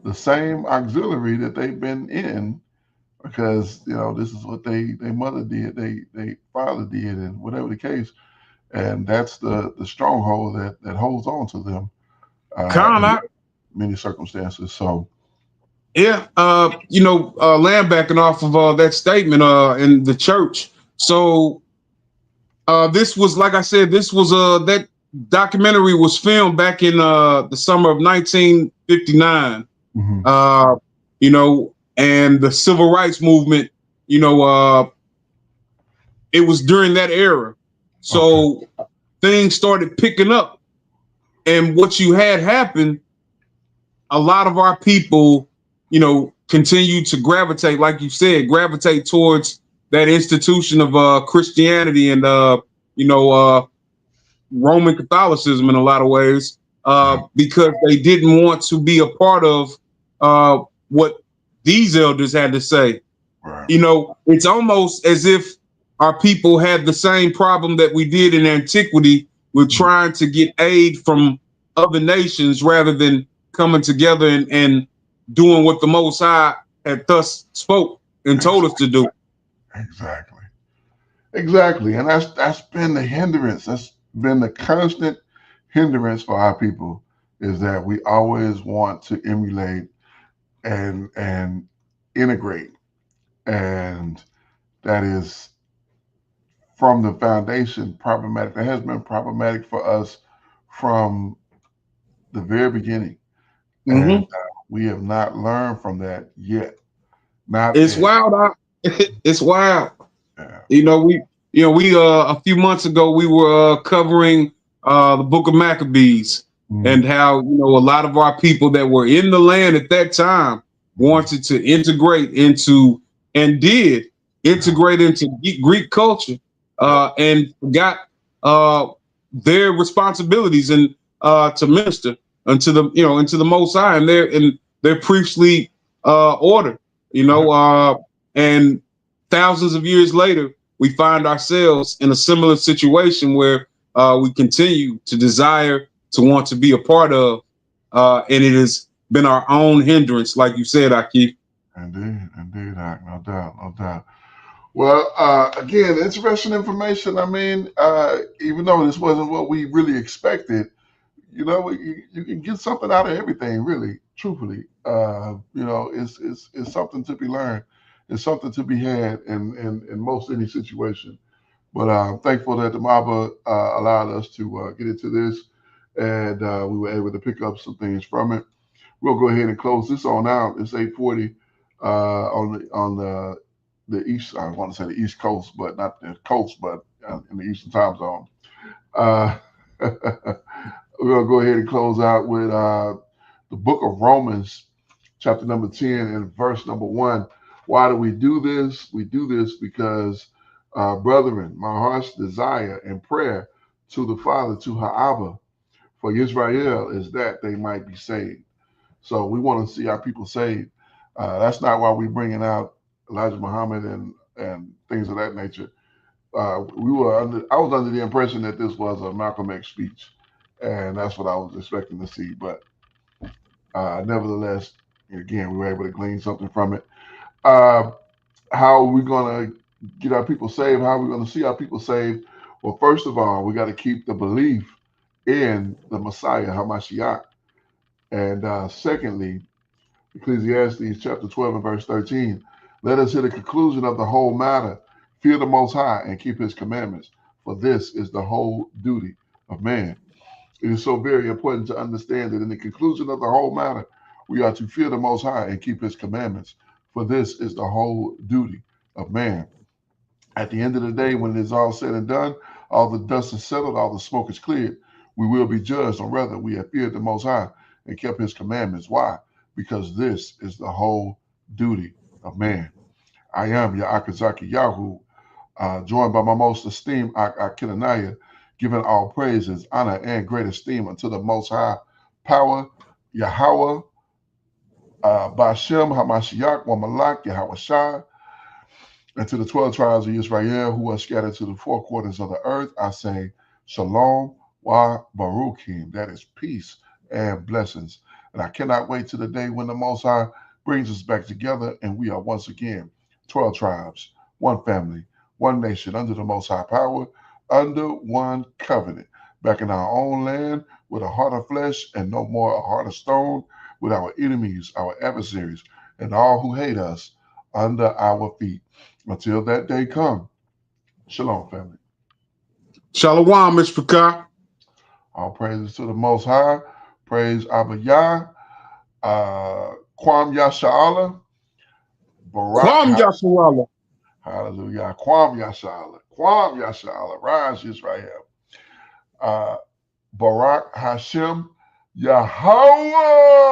the same auxiliary that they've been in, because this is what their mother did, they father did, and whatever the case, and that's the stronghold that holds on to them in many circumstances. So land backing off of that statement in the church. So this was, like I said, this was that documentary was filmed back in the summer of 1959. And the civil rights movement, it was during that era. So things started picking up, and what you had happen, a lot of our people, continue to gravitate, like you said, towards that institution of Christianity and Roman Catholicism in a lot of ways, because they didn't want to be a part of what these elders had to say. It's almost as if our people had the same problem that we did in antiquity with trying to get aid from other nations rather than coming together and doing what the Most High had thus spoke and told us to do. Exactly. And that's been the hindrance. That's been the constant hindrance for our people, is that we always want to emulate and integrate, and that is from the foundation problematic. That has been problematic for us from the very beginning, and we have not learned from that yet. It's wild. It's wild. We a few months ago we were covering the Book of Maccabees. And how, a lot of our people that were in the land at that time wanted to integrate into, and did, integrate into Greek culture and forgot their responsibilities and to minister unto the into the Most High and their priestly order. And thousands of years later, we find ourselves in a similar situation where we continue to desire to want to be a part of, and it has been our own hindrance, like you said, Akif. Indeed, Ak, no doubt. Well, again, interesting information. I mean, even though this wasn't what we really expected, you can get something out of everything, really, truthfully. It's something to be learned. It's something to be had in most any situation. But I'm thankful that the Maba allowed us to get into this, and we were able to pick up some things from it. We'll go ahead and close this on out. It's 8:40 on the east. I want to say the East Coast, but not the coast, but in the Eastern time zone. We're gonna go ahead and close out with the book of Romans, chapter number 10 and verse number 1. Why do we do this? We do this because, brethren, my heart's desire and prayer to the Father, to Ha'abba, for Israel is that they might be saved. So we want to see our people saved. That's not why we're bringing out Elijah Muhammad and things of that nature. I was under the impression that this was a Malcolm X speech, and that's what I was expecting to see. But nevertheless, again, we were able to glean something from it. How are we going to get our people saved? How are we going to see our people saved? Well, first of all, we got to keep the belief in the Messiah, Hamashiach. And secondly, Ecclesiastes chapter 12 and verse 13, let us hear the conclusion of the whole matter. Fear the Most High and keep his commandments, for this is the whole duty of man. It is so very important to understand that in the conclusion of the whole matter, we are to fear the Most High and keep his commandments, for this is the whole duty of man. At the end of the day, when it is all said and done, all the dust is settled, all the smoke is cleared, we will be judged on whether we have feared the Most High and kept his commandments. Why? Because this is the whole duty of man. I am your Akazaki Yahu, joined by my most esteemed Akinanaya, giving all praises, honor, and great esteem unto the Most High Power, Yahweh, Bashem, Hamashiach, Wamalak, Yahweh Shai, and to the 12 tribes of Israel who are scattered to the four quarters of the earth, I say, Shalom wa Baruchim, that is peace and blessings. And I cannot wait to the day when the Most High brings us back together and we are once again 12 tribes, one family, one nation, under the Most High Power, under one covenant, back in our own land with a heart of flesh and no more a heart of stone, with our enemies, our adversaries, and all who hate us under our feet. Until that day come, shalom, family. Shalom, Mr. Picard. All praises to the Most High. Praise Abba Yah. Kwam Yasha'Allah. Kwam Yasha'Allah. Hallelujah. Kwam Yasha'Allah. Kwam Yasha'Allah. Rise, Israel. Barak Hashem Yahweh.